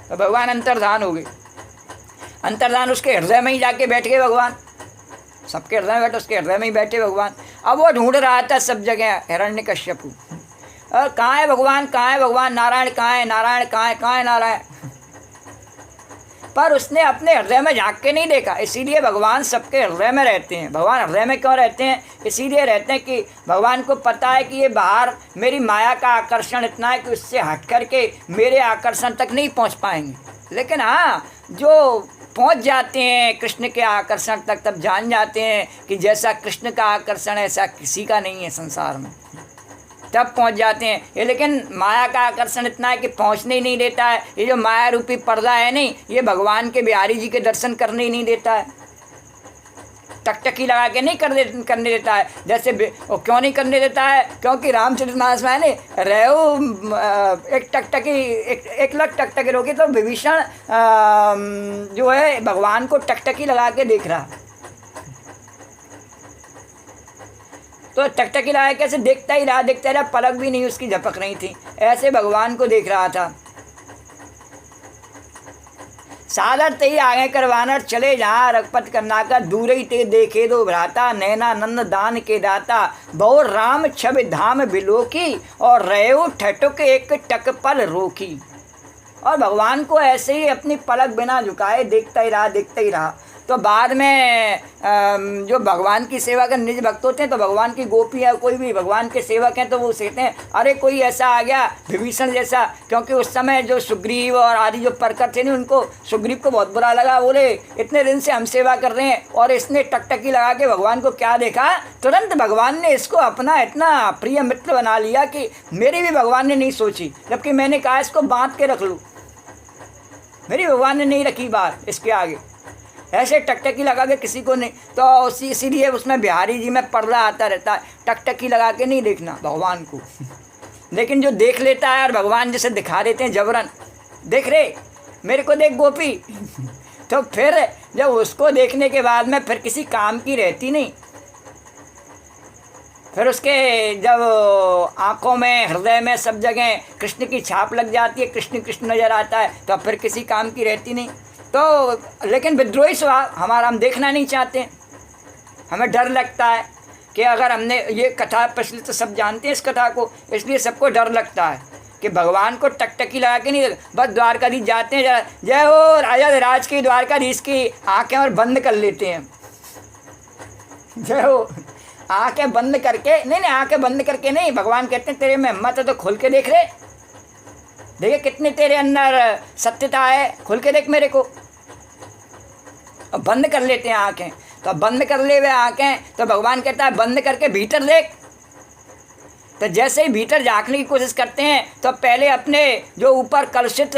तो भगवान अंतर्धान हो गए। अंतर्धान उसके हृदय में ही जाके बैठ गए भगवान, सबके हृदय में बैठे, उसके हृदय में ही बैठे भगवान। अब वो ढूंढ रहा था सब जगह हिरण्यकश्यपु, कहाँ है भगवान, कहाँ है भगवान, नारायण कहाँ है, नारायण कहाँ है नारायण, पर उसने अपने हृदय में झांक के नहीं देखा। इसीलिए भगवान सबके हृदय में रहते हैं। भगवान हृदय में क्यों रहते हैं? इसीलिए रहते हैं कि भगवान को पता है कि ये बाहर मेरी माया का आकर्षण इतना है कि उससे हट कर के मेरे आकर्षण तक नहीं पहुंच पाएंगे, लेकिन हाँ जो पहुंच जाते हैं कृष्ण के आकर्षण तक, तब जान जाते हैं कि जैसा कृष्ण का आकर्षण है ऐसा किसी का नहीं है संसार में, तब पहुंच जाते हैं। ये लेकिन माया का आकर्षण इतना है कि पहुंचने ही नहीं देता है। ये जो माया रूपी पर्दा है नहीं, ये भगवान के बिहारी जी के दर्शन करने ही नहीं देता है, टकटकी लगा के नहीं करने देता है। जैसे वो क्यों नहीं करने देता है? क्योंकि रामचरितमानस में ने रेहू एक टकटकी एक लख टकटकी रोकी तो विभीषण जो है भगवान को टकटकी लगा के देख रहा, तो टकटकी लगा कैसे देखता ही रहा, पलक भी नहीं उसकी झपक रही थी, ऐसे भगवान को देख रहा था। सादर ते ही आगे करवानर चले जहाँ रघुपत करना का, दूर ही ते देखे दो भ्राता, नैना नंद दान के दाता, बहु राम छवि धाम बिलोकी, और रेऊ ठटुक एक टक पल रोकी। और भगवान को ऐसे ही अपनी पलक बिना झुकाए देखता ही रहा। तो बाद में जो भगवान की सेवा के निज भक्त होते हैं, तो भगवान की गोपी है, कोई भी भगवान के सेवक हैं, तो वो कहते हैं अरे कोई ऐसा आ गया विभीषण जैसा, क्योंकि उस समय जो सुग्रीव और आदि जो परकर थे नहीं, उनको सुग्रीव को बहुत बुरा लगा, बोले इतने दिन से हम सेवा कर रहे हैं और इसने टकटकी लगा के भगवान को क्या देखा। तुरंत भगवान ने इसको अपना इतना प्रिय मित्र बना लिया कि मेरी भी भगवान ने नहीं सोची, जबकि मैंने कहा इसको बांध के रख लूँ, मेरी भगवान ने नहीं रखी बात इसके आगे, ऐसे टकटकी लगा के किसी को नहीं। तो इसीलिए उसमें बिहारी जी में पर्दा आता रहता है, टकटकी लगा के नहीं देखना भगवान को। लेकिन जो देख लेता है और भगवान जैसे दिखा देते हैं जबरन, देख रे मेरे को देख गोपी, तो फिर जब उसको देखने के बाद में फिर किसी काम की रहती नहीं, फिर उसके जब आँखों में हृदय में सब जगह कृष्ण की छाप लग जाती है, कृष्ण कृष्ण नज़र आता है, तो फिर किसी काम की रहती नहीं। तो लेकिन विद्रोही स्वभाव हमारा, हम देखना नहीं चाहते, हमें डर लगता है कि अगर हमने ये कथा प्रचलित, तो सब जानते हैं इस कथा को, इसलिए सबको डर लगता है कि भगवान को टकटकी लगा के नहीं, बस द्वारकाधीश जाते हैं जरा जय हो राजा राज की, द्वारकाधीश की आँखें और बंद कर लेते हैं, जय हो आँखें बंद करके नहीं, आँखें बंद करके नहीं, भगवान कहते हैं तेरे में हिम्मत है तो खुल के देख रहे, देखिए कितने तेरे अंदर सत्यता है, खुल के देख मेरे को। अब बंद कर लेते हैं आँखें, तो बंद कर ले हुए आँखें, तो भगवान कहता है बंद करके भीतर देख। तो जैसे ही भीतर झाँकने की कोशिश करते हैं, तो पहले अपने जो ऊपर कलुषित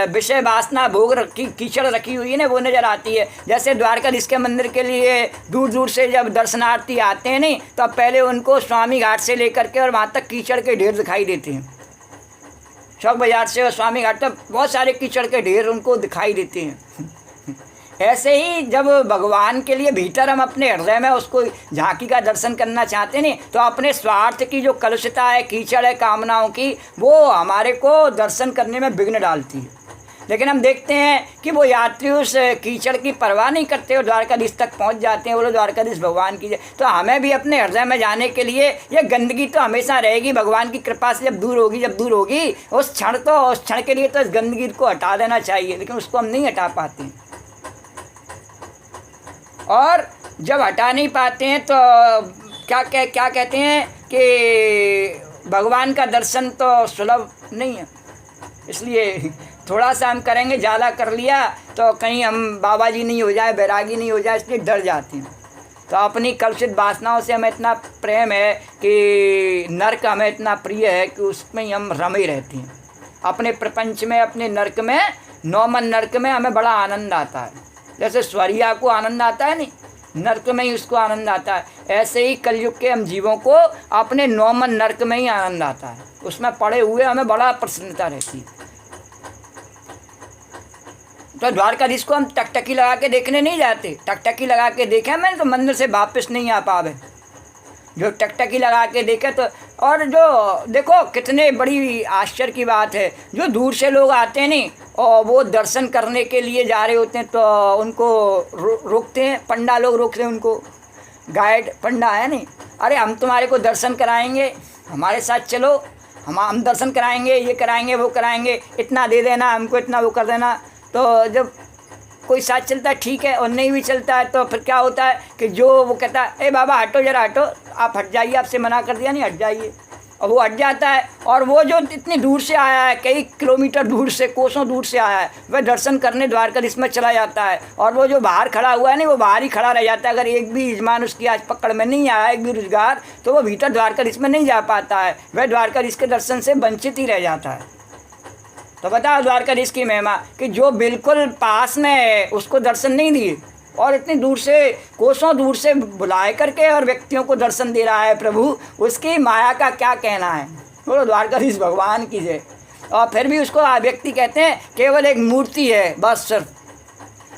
विषय वासना भोग रखी कीचड़ रखी हुई है ना, वो नज़र आती है। जैसे द्वारकाधीश के मंदिर के लिए दूर दूर से जब दर्शनार्थी आते हैं नहीं, तो पहले उनको स्वामी घाट से लेकर के और वहाँ तक कीचड़ के ढेर दिखाई देते हैं, चौक बाजार से और स्वामी घाट तक बहुत सारे कीचड़ के ढेर उनको दिखाई देते हैं। ऐसे ही जब भगवान के लिए भीतर हम अपने हृदय में उसको झांकी का दर्शन करना चाहते नहीं, तो अपने स्वार्थ की जो कलुषता है, कीचड़ है कामनाओं की, वो हमारे को दर्शन करने में विघ्न डालती है। लेकिन हम देखते हैं कि वो यात्री उस कीचड़ की परवाह नहीं करते और द्वारकाधीश तक पहुंच जाते हैं, बोलो द्वारकाधीश भगवान की जय। तो हमें भी अपने हृदय में जाने के लिए ये गंदगी तो हमेशा रहेगी, भगवान की कृपा से जब दूर होगी उस क्षण के लिए तो इस गंदगी को हटा देना चाहिए, लेकिन उसको हम नहीं हटा पाते। और जब हटा नहीं पाते हैं तो क्या कहते हैं कि भगवान का दर्शन तो सुलभ नहीं है, इसलिए थोड़ा सा हम करेंगे, ज़्यादा कर लिया तो कहीं हम बाबा जी नहीं हो जाए, बैरागी नहीं हो जाए, इसलिए डर जाते हैं। तो अपनी कलुषित वासनाओं से हमें इतना प्रेम है कि नर्क हमें इतना प्रिय है कि उसमें ही हम रमे रहते हैं। अपने प्रपंच में, अपने नर्क में, नौमन नर्क में हमें बड़ा आनंद आता है। जैसे स्वरिया को आनंद आता है नहीं, नर्क में ही उसको आनंद आता है, ऐसे ही कलयुग के हम जीवों को अपने नौमन नर्क में ही आनंद आता है, उसमें पड़े हुए हमें बड़ा प्रसन्नता रहती है। तो द्वारकाधीश को हम टकटकी लगा के देखने नहीं जाते, टकटकी लगा के देखे मैंने तो मंदिर से वापस नहीं आ पावे, जो टकटकी लगा के देखे तो। और जो देखो कितने बड़ी आश्चर्य की बात है, जो दूर से लोग आते हैं नहीं और वो दर्शन करने के लिए जा रहे होते हैं, तो उनको रोकते हैं, पंडा लोग रोकते हैं उनको, गाइड पंडा है नहीं, अरे हम तुम्हारे को दर्शन कराएंगे, हमारे साथ चलो, हम दर्शन कराएंगे, ये कराएंगे, वो कराएंगे, इतना दे देना हमको, इतना वो कर देना। तो जब कोई साथ चलता है ठीक है, और नहीं भी चलता है तो फिर क्या होता है कि जो वो कहता है ए बाबा हटो, जरा हटो, आप हट जाइए, आपसे मना कर दिया नहीं, हट जाइए, और वो हट जाता है, और वो जो इतनी दूर से आया है, कई किलोमीटर दूर से, कोसों दूर से आया है, वह दर्शन करने द्वारकाधीश में चला जाता है। और वो जो बाहर खड़ा हुआ है ना, वो बाहर ही खड़ा रह जाता है। अगर एक भी यजमान उसकी आज पकड़ में नहीं आया, एक भी रोजगार, तो वो भीतर द्वारकाधीश में नहीं जा पाता है, वह द्वारकाधीश के दर्शन से वंचित ही रह जाता है। तो बताओ द्वारकाधीश की महिमा कि जो बिल्कुल पास में है उसको दर्शन नहीं दिए, और इतनी दूर से, कोसों दूर से बुलाए करके और व्यक्तियों को दर्शन दे रहा है प्रभु, उसकी माया का क्या कहना है। बोलो द्वारकाधीश भगवान की जय। और फिर भी उसको व्यक्ति कहते हैं केवल एक मूर्ति है बस सिर्फ।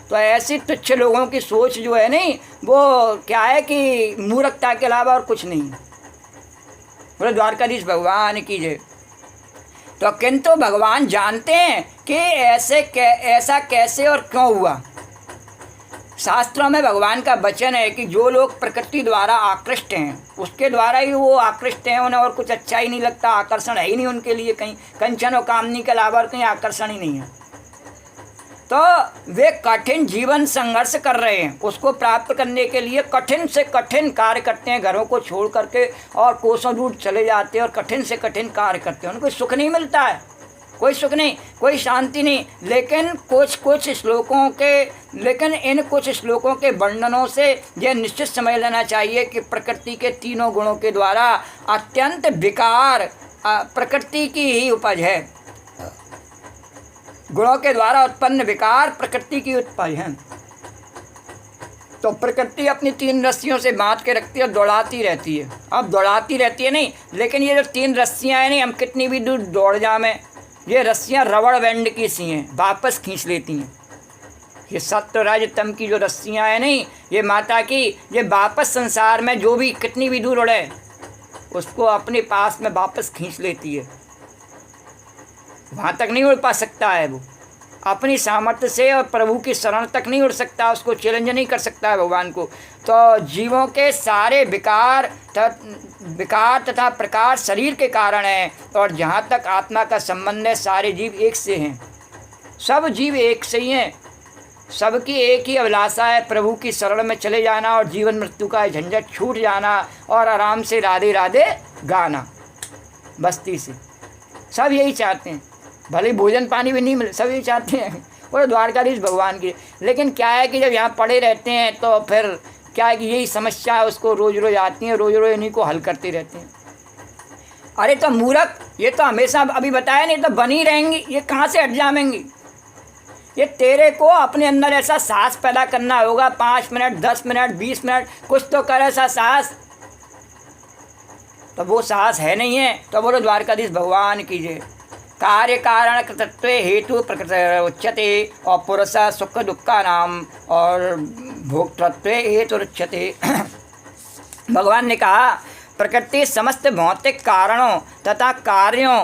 तो ऐसी तुच्छ लोगों की सोच जो है नहीं, वो क्या है कि मूर्खता के अलावा और कुछ नहीं। बोलो द्वारकाधीश भगवान की जय। तो किंतु भगवान जानते हैं कि ऐसा कैसे और क्यों हुआ। शास्त्रों में भगवान का वचन है कि जो लोग प्रकृति द्वारा आकृष्ट हैं, उसके द्वारा ही वो आकृष्ट हैं, उन्हें और कुछ अच्छा ही नहीं लगता, आकर्षण है ही नहीं उनके लिए, कहीं कंचन और कामनी के अलावा और कहीं आकर्षण ही नहीं है। तो वे कठिन जीवन संघर्ष कर रहे हैं, उसको प्राप्त करने के लिए कठिन से कठिन कार्य करते हैं, घरों को छोड़ करके और कोसों दूर चले जाते हैं और कठिन से कठिन कार्य करते हैं। उनको सुख नहीं मिलता है, कोई सुख नहीं, कोई शांति नहीं। लेकिन इन कुछ श्लोकों के वर्णनों से यह निश्चित समझ लेना चाहिए कि प्रकृति के तीनों गुणों के द्वारा अत्यंत विकार प्रकृति की ही उपज है। गुणों के द्वारा उत्पन्न विकार प्रकृति की उपज है। तो प्रकृति अपनी तीन रस्सियों से बांध के रखती है और दौड़ाती रहती है। अब दौड़ाती रहती है नहीं, लेकिन ये जो तीन रस्सियाँ हैं नहीं, हम कितनी भी दूर दौड़ जाएं, ये रस्सियाँ रबड़ बैंड की सी हैं, वापस खींच लेती हैं। ये सत्य राज तम की जो रस्सियाँ हैं नहीं, ये माता की, ये वापस संसार में जो भी कितनी भी दूर उड़े उसको अपने पास में वापस खींच लेती है। वहाँ तक नहीं उड़ पा सकता है वो अपनी सामर्थ्य से, और प्रभु की शरण तक नहीं उड़ सकता, उसको चैलेंज नहीं कर सकता है भगवान को। तो जीवों के सारे विकार तथा प्रकार शरीर के कारण है, और जहाँ तक आत्मा का संबंध है सारे जीव एक से हैं, सब जीव एक से ही हैं। सबकी एक ही अभिलाषा है, प्रभु की शरण में चले जाना और जीवन मृत्यु का झंझट छूट जाना और आराम से राधे राधे गाना बस्ती से। सब यही चाहते हैं, भले भोजन पानी भी नहीं मिले, सब यही चाहते हैं। और द्वारकाधीश भगवान की। लेकिन क्या है कि जब यहाँ पड़े रहते हैं तो फिर क्या है कि यही समस्या उसको रोज रोज आती हैं, रोज रोज इन्हीं को हल करते रहते हैं। अरे तो मूर्ख, ये तो हमेशा अभी बताया नहीं, तो बनी रहेंगी, ये कहाँ से हट जाएंगी। ये तेरे को अपने अंदर ऐसा साहस पैदा करना होगा, 5 मिनट 10 मिनट 20 मिनट कुछ तो कर ऐसा साहस। तो वो साहस है नहीं है, तो बोलो द्वारकाधीश भगवान कीजिए। कार्य कारण तत्व हेतु प्रकृति उच्यते, और पुरुष सुख दुखा नाम और भोक्तृत्व हेतु उच्यते। भगवान ने कहा प्रकृति समस्त भौतिक कारणों तथा कार्यों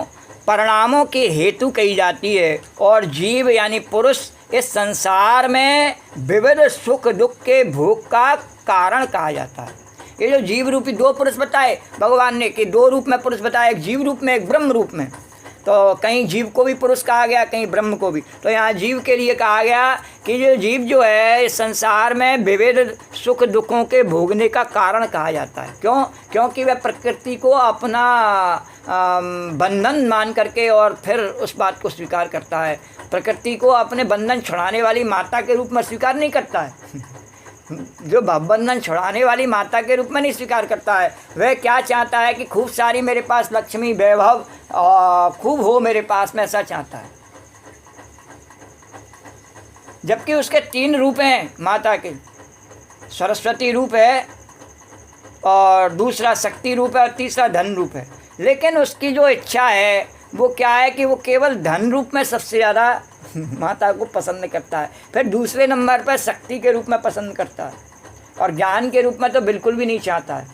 परिणामों के हेतु कही जाती है, और जीव यानी पुरुष इस संसार में विविध सुख दुख के भोग का कारण कहा जाता है। ये जो जीव रूपी 2 पुरुष बताए भगवान ने कि 2 रूप में पुरुष बताए, एक जीव रूप में एक ब्रह्म रूप में। तो कहीं जीव को भी पुरुष कहा गया, कहीं ब्रह्म को भी। तो यहाँ जीव के लिए कहा गया कि जो जीव जो है इस संसार में विविध सुख दुखों के भोगने का कारण कहा जाता है। क्यों? क्योंकि वह प्रकृति को अपना बंधन मान करके और फिर उस बात को स्वीकार करता है। प्रकृति को अपने बंधन छुड़ाने वाली माता के रूप में स्वीकार नहीं करता है। जो भवबंधन छुड़ाने वाली माता के रूप में नहीं स्वीकार करता है, वह क्या चाहता है कि खूब सारी मेरे पास लक्ष्मी वैभव खूब हो मेरे पास में, ऐसा चाहता है। जबकि उसके 3 रूप हैं माता के, सरस्वती रूप है और दूसरा शक्ति रूप है और तीसरा धन रूप है। लेकिन उसकी जो इच्छा है वो क्या है कि वो केवल धन रूप में सबसे ज़्यादा माता को पसंद करता है, फिर दूसरे नंबर पर शक्ति के रूप में पसंद करता है, और ज्ञान के रूप में तो बिल्कुल भी नहीं चाहता है।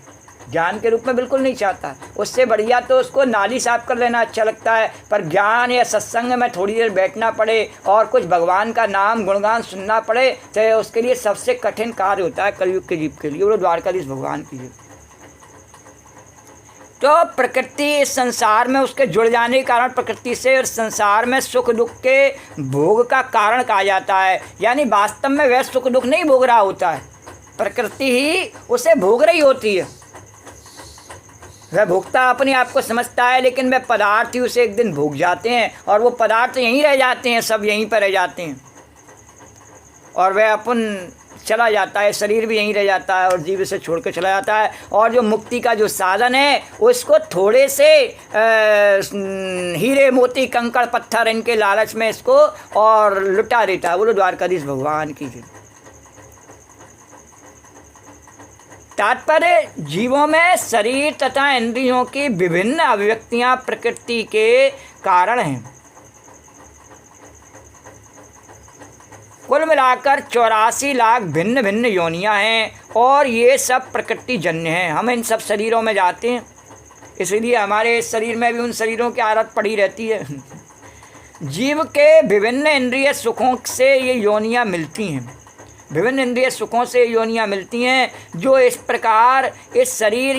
ज्ञान के रूप में बिल्कुल नहीं चाहता है। उससे बढ़िया तो उसको नाली साफ कर लेना अच्छा लगता है, पर ज्ञान या सत्संग में थोड़ी देर बैठना पड़े और कुछ भगवान का नाम गुणगान सुनना पड़े, तो उसके लिए सबसे कठिन कार्य होता है कलयुग के जीव के लिए। वो द्वारकाधीश भगवान की। तो प्रकृति इस संसार में उसके जुड़ जाने के कारण प्रकृति से और संसार में सुख दुख के भोग का कारण कहा जाता है। यानी वास्तव में वह सुख दुख नहीं भोग रहा होता है, प्रकृति ही उसे भोग रही होती है। वह भोक्ता अपने आप को समझता है, लेकिन वह पदार्थ ही उसे एक दिन भोग जाते हैं और वो पदार्थ यहीं रह जाते हैं, सब यहीं पर रह जाते हैं और वह अपन चला जाता है, शरीर भी यहीं रह जाता है और जीव से छोड़ कर चला जाता है। और जो मुक्ति का जो साधन है उसको थोड़े से हीरे मोती कंकड़ पत्थर इनके लालच में इसको और लुटा देता है। बोलो द्वारकाधीश भगवान की जय। तात्पर्य, जीवों में शरीर तथा इंद्रियों की विभिन्न अभिव्यक्तियां प्रकृति के कारण हैं। कुल मिलाकर 84 लाख भिन्न भिन्न योनियां हैं और ये सब प्रकृति जन्य हैं। हम इन सब शरीरों में जाते हैं, इसलिए हमारे इस शरीर में भी उन शरीरों की आदत पड़ी रहती है। जीव के विभिन्न इंद्रिय सुखों से ये योनियां मिलती हैं, विभिन्न इंद्रिय सुखों से योनियां मिलती हैं, जो इस प्रकार इस शरीर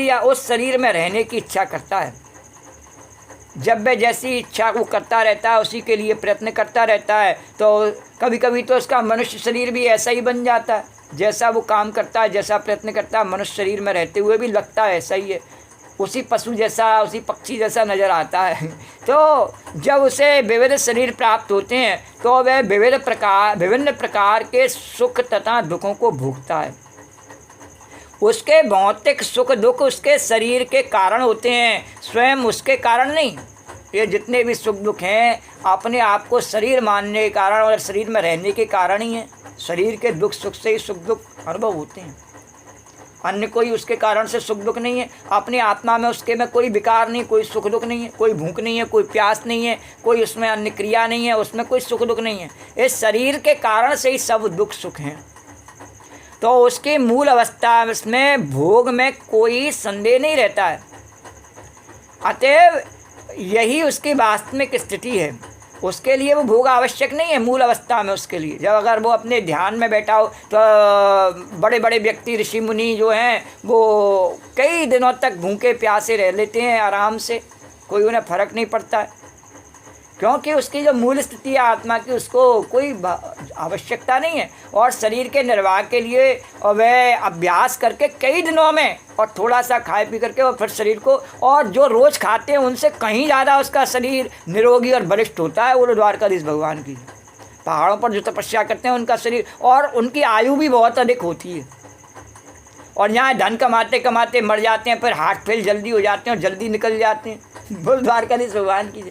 या उस शरीर में रहने की इच्छा करता है। जब वह जैसी इच्छा को करता रहता है, उसी के लिए प्रयत्न करता रहता है, तो कभी कभी तो उसका मनुष्य शरीर भी ऐसा ही बन जाता है। जैसा वो काम करता है, जैसा प्रयत्न करता है, मनुष्य शरीर में रहते हुए भी लगता है ऐसा ही है, उसी पशु जैसा, उसी पक्षी जैसा नज़र आता है। तो जब उसे विविध शरीर प्राप्त होते हैं तो वह विभिन्न प्रकार के सुख तथा दुखों को भोगता है। उसके भौतिक सुख दुख उसके शरीर के कारण होते हैं, स्वयं उसके कारण नहीं। ये जितने भी सुख दुख हैं अपने आप को शरीर मानने के कारण और शरीर में रहने के कारण ही हैं। शरीर के दुख सुख से ही सुख दुख अनुभव होते हैं, अन्य कोई उसके कारण से सुख दुख नहीं है। अपनी आत्मा में उसके में कोई विकार नहीं, कोई सुख दुख नहीं है, कोई भूख नहीं है, कोई प्यास नहीं है, कोई उसमें अन्य क्रिया नहीं है, उसमें कोई सुख दुख नहीं है। इस शरीर के कारण से ही सब दुख सुख हैं। तो उसकी मूल अवस्था में भोग में कोई संदेह नहीं रहता है। अतएव यही उसकी वास्तविक स्थिति है। उसके लिए वो भोग आवश्यक नहीं है मूल अवस्था में। उसके लिए जब अगर वो अपने ध्यान में बैठा हो तो बड़े बड़े व्यक्ति ऋषि मुनि जो हैं वो कई दिनों तक भूखे प्यासे रह लेते हैं आराम से, कोई उन्हें फ़र्क नहीं पड़ता है, क्योंकि उसकी जो मूल स्थिति है आत्मा की उसको कोई आवश्यकता नहीं है। और शरीर के निर्वाह के लिए और वह अभ्यास करके कई दिनों में और थोड़ा सा खाए पी करके और फिर शरीर को, और जो रोज़ खाते हैं उनसे कहीं ज़्यादा उसका शरीर निरोगी और बलिष्ठ होता है। वो द्वारकाधीश भगवान की पहाड़ों पर जो तपस्या करते हैं उनका शरीर, और उनकी आयु भी बहुत अधिक होती है। और यहाँ धन कमाते कमाते मर जाते हैं, फिर हार्ट फेल जल्दी हो जाते हैं और जल्दी निकल जाते हैं। बोल द्वारकाधीश भगवान की।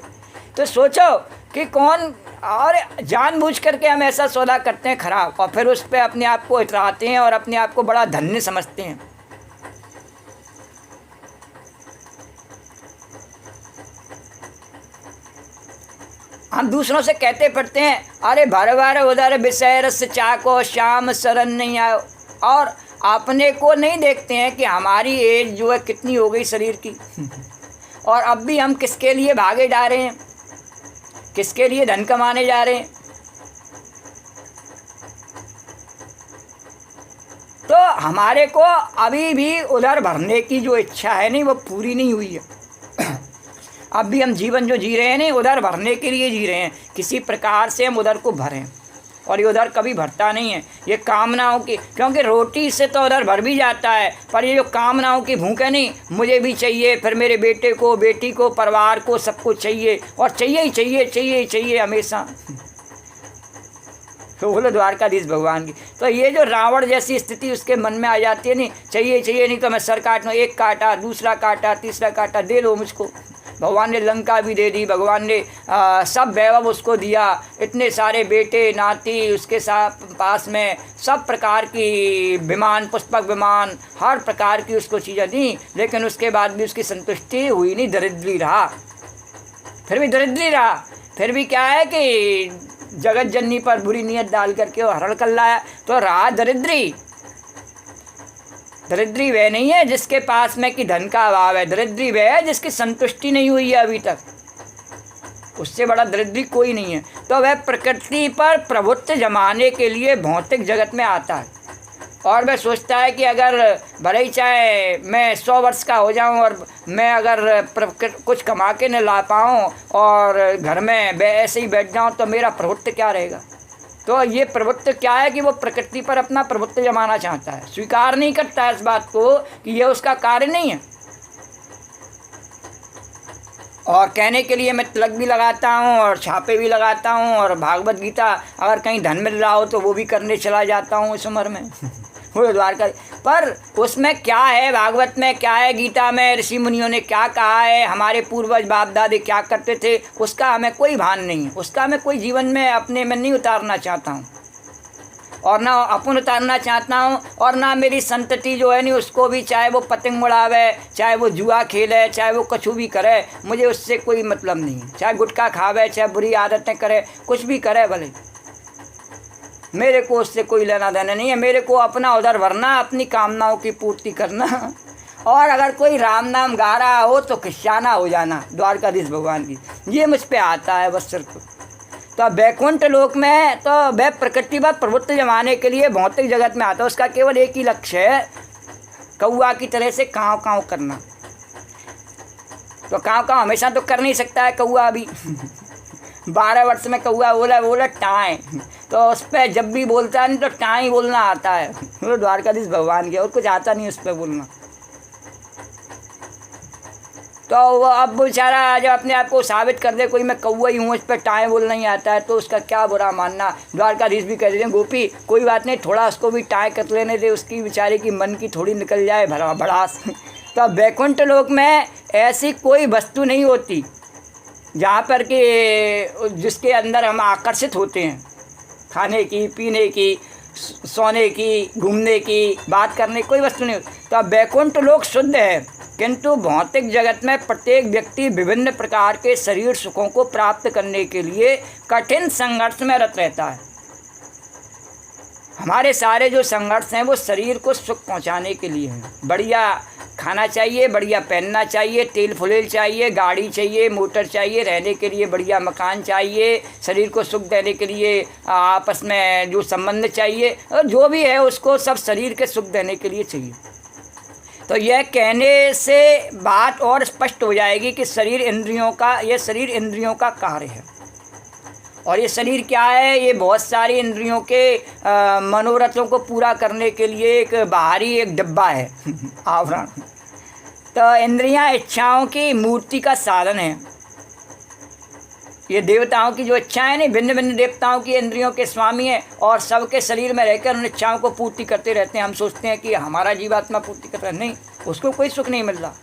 तो सोचो कि कौन, और जानबूझ करके हम ऐसा सौदा करते हैं खराब, और फिर उस पर अपने आप को इतराते हैं और अपने आप को बड़ा धन्य समझते हैं। हम दूसरों से कहते पढ़ते हैं, अरे भर भर उधर विषय रस चाको श्याम शरण नहीं आयो, और अपने को नहीं देखते हैं कि हमारी एज जो है कितनी हो गई शरीर की, और अब भी हम किसके लिए भागे जा रहे हैं, किसके लिए धन कमाने जा रहे हैं। तो हमारे को अभी भी उधर भरने की जो इच्छा है नहीं वो पूरी नहीं हुई है। अब भी हम जीवन जो जी रहे हैं नहीं उधर भरने के लिए जी रहे हैं, किसी प्रकार से हम उधर को भरें, और ये उधर कभी भरता नहीं है। ये कामनाओं की, क्योंकि रोटी से तो उधर भर भी जाता है, पर ये जो कामनाओं की भूख है नहीं, मुझे भी चाहिए, फिर मेरे बेटे को, बेटी को, परिवार को, सबको चाहिए, और चाहिए ही चाहिए, चाहिए ही चाहिए हमेशा। तो बोलो द्वारकाधीश भगवान की। तो ये जो रावण जैसी स्थिति उसके मन में आ जाती है नहीं, चाहिए चाहिए, नहीं तो मैं सर काट लूँ, एक काटा, दूसरा काटा, तीसरा काटा, दे दो मुझको। भगवान ने लंका भी दे दी, भगवान ने सब वैभव उसको दिया, इतने सारे बेटे नाती उसके साथ पास में, सब प्रकार की विमान, पुष्पक विमान, हर प्रकार की उसको चीज़ें दी, लेकिन उसके बाद भी उसकी संतुष्टि हुई नहीं, दरिद्री रहा, फिर भी दरिद्री रहा। फिर भी क्या है कि जगत जननी पर बुरी नीयत डाल करके वो हरण कर लाया, तो रहा दरिद्री। दरिद्री वह नहीं है जिसके पास में कि धन का अभाव है, दरिद्री वह है जिसकी संतुष्टि नहीं हुई है अभी तक, उससे बड़ा दरिद्री कोई नहीं है। तो वह प्रकृति पर प्रभुत्व जमाने के लिए भौतिक जगत में आता है, और वह सोचता है कि अगर भले ही चाहे मैं 100 वर्ष का हो जाऊं और मैं अगर कुछ कमा के न ला पाऊँ और घर में ऐसे ही बैठ जाऊं तो मेरा प्रभुत्व क्या रहेगा। तो ये प्रभुत्व क्या है कि वो प्रकृति पर अपना प्रभुत्व जमाना चाहता है, स्वीकार नहीं करता है इस बात को कि ये उसका कार्य नहीं है। और कहने के लिए मैं तिलक भी लगाता हूँ और छापे भी लगाता हूँ, और भागवत गीता अगर कहीं धन मिल रहा हो तो वो भी करने चला जाता हूँ इस उम्र में वो द्वारका। पर उसमें क्या है, भागवत में क्या है, गीता में ऋषि मुनियों ने क्या कहा है, हमारे पूर्वज बाप दादे क्या करते थे, उसका हमें कोई भान नहीं है, उसका मैं कोई जीवन में अपने में नहीं उतारना चाहता हूँ, और ना अपन उतारना चाहता हूँ, और ना मेरी संतति जो है नहीं उसको भी, चाहे वो पतंग उड़ावे, चाहे वो जुआ खेले, चाहे वो कछु भी करे, मुझे उससे कोई मतलब नहीं है। चाहे गुटखा खावे, चाहे बुरी आदतें करे, कुछ भी करे भले, मेरे को उससे कोई लेना देना नहीं है। मेरे को अपना उधर भरना, अपनी कामनाओं की पूर्ति करना, और अगर कोई राम नाम गा रहा हो तो खिस्साना हो जाना द्वारकाधीश भगवान की, ये मुझ पे आता है बस सिर्फ। तो वैकुंठ लोक में तो वह प्रकृतिवत प्रभुत्व जमाने के लिए भौतिक जगत में आता है, उसका केवल एक ही लक्ष्य है, कौआ की तरह से काँव काँव करना। तो काँव काँव हमेशा तो कर नहीं सकता है कौआ भी 12 वर्ष में कौआ बोला टाएँ, तो उस पर जब भी बोलता है नहीं तो टाँ ही बोलना आता है वो द्वारकाधीश भगवान के, और कुछ आता नहीं उस पर बोलना। तो वो अब बेचारा जब अपने आप को साबित कर दे कोई मैं कौआ ही हूँ, उस पर टाँय बोलना ही आता है, तो उसका क्या बुरा मानना। द्वारकाधीश भी कह देते हैं गोपी कोई बात नहीं, थोड़ा उसको भी टाँय कर लेने दे, उसकी बेचारे की मन की थोड़ी निकल जाए भड़ास तो वैकुंठ लोक में ऐसी कोई वस्तु नहीं होती जहाँ पर कि जिसके अंदर हम आकर्षित होते हैं, खाने की, पीने की, सोने की, घूमने की, बात करने की कोई वस्तु नहीं होती। तो वैकुंठ लोक शुद्ध है, किंतु भौतिक जगत में प्रत्येक व्यक्ति विभिन्न प्रकार के शरीर सुखों को प्राप्त करने के लिए कठिन संघर्ष में रत रहता है। हमारे सारे जो संघर्ष हैं वो शरीर को सुख पहुंचाने के लिए हैं। बढ़िया खाना चाहिए, बढ़िया पहनना चाहिए, तेल फुलेल चाहिए, गाड़ी चाहिए, मोटर चाहिए, रहने के लिए बढ़िया मकान चाहिए, शरीर को सुख देने के लिए आपस में जो संबंध चाहिए, और जो भी है उसको सब शरीर के सुख देने के लिए चाहिए। तो यह कहने से बात और स्पष्ट हो जाएगी कि शरीर इंद्रियों का कार्य है। और ये शरीर क्या है, ये बहुत सारी इंद्रियों के मनोरथों को पूरा करने के लिए एक बाहरी एक डिब्बा है आवरण। तो इंद्रियां इच्छाओं की मूर्ति का साधन है। ये देवताओं की जो इच्छाएं नहीं, भिन्न भिन्न देवताओं की इंद्रियों के स्वामी हैं, और सबके शरीर में रहकर उन इच्छाओं को पूर्ति करते रहते हैं। हम सोचते हैं कि हमारा जीवात्मा पूर्ति कर रहा है, नहीं, उसको कोई सुख नहीं मिल रहा।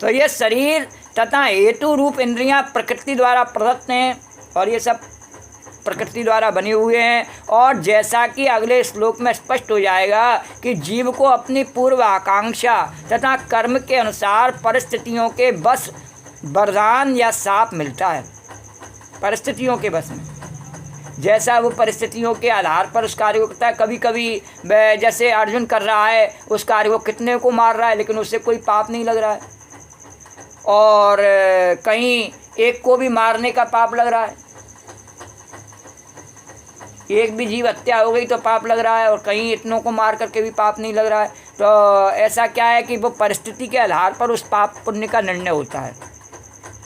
तो ये शरीर तथा हेतु रूप इंद्रियां प्रकृति द्वारा प्रदत्त हैं, और ये सब प्रकृति द्वारा बने हुए हैं। और जैसा कि अगले श्लोक में स्पष्ट हो जाएगा कि जीव को अपनी पूर्व आकांक्षा तथा कर्म के अनुसार परिस्थितियों के बस वरदान या शाप मिलता है। परिस्थितियों के बस में, जैसा वो परिस्थितियों के आधार पर उस कार्य को करता है। कभी कभी जैसे अर्जुन कर रहा है उस कार्य को, कितने को मार रहा है लेकिन उससे कोई पाप नहीं लग रहा है, और कहीं एक को भी मारने का पाप लग रहा है, एक भी जीव हत्या हो गई तो पाप लग रहा है, और कहीं इतनों को मार करके भी पाप नहीं लग रहा है। तो ऐसा क्या है कि वो परिस्थिति के आधार पर उस पाप पुण्य का निर्णय होता है।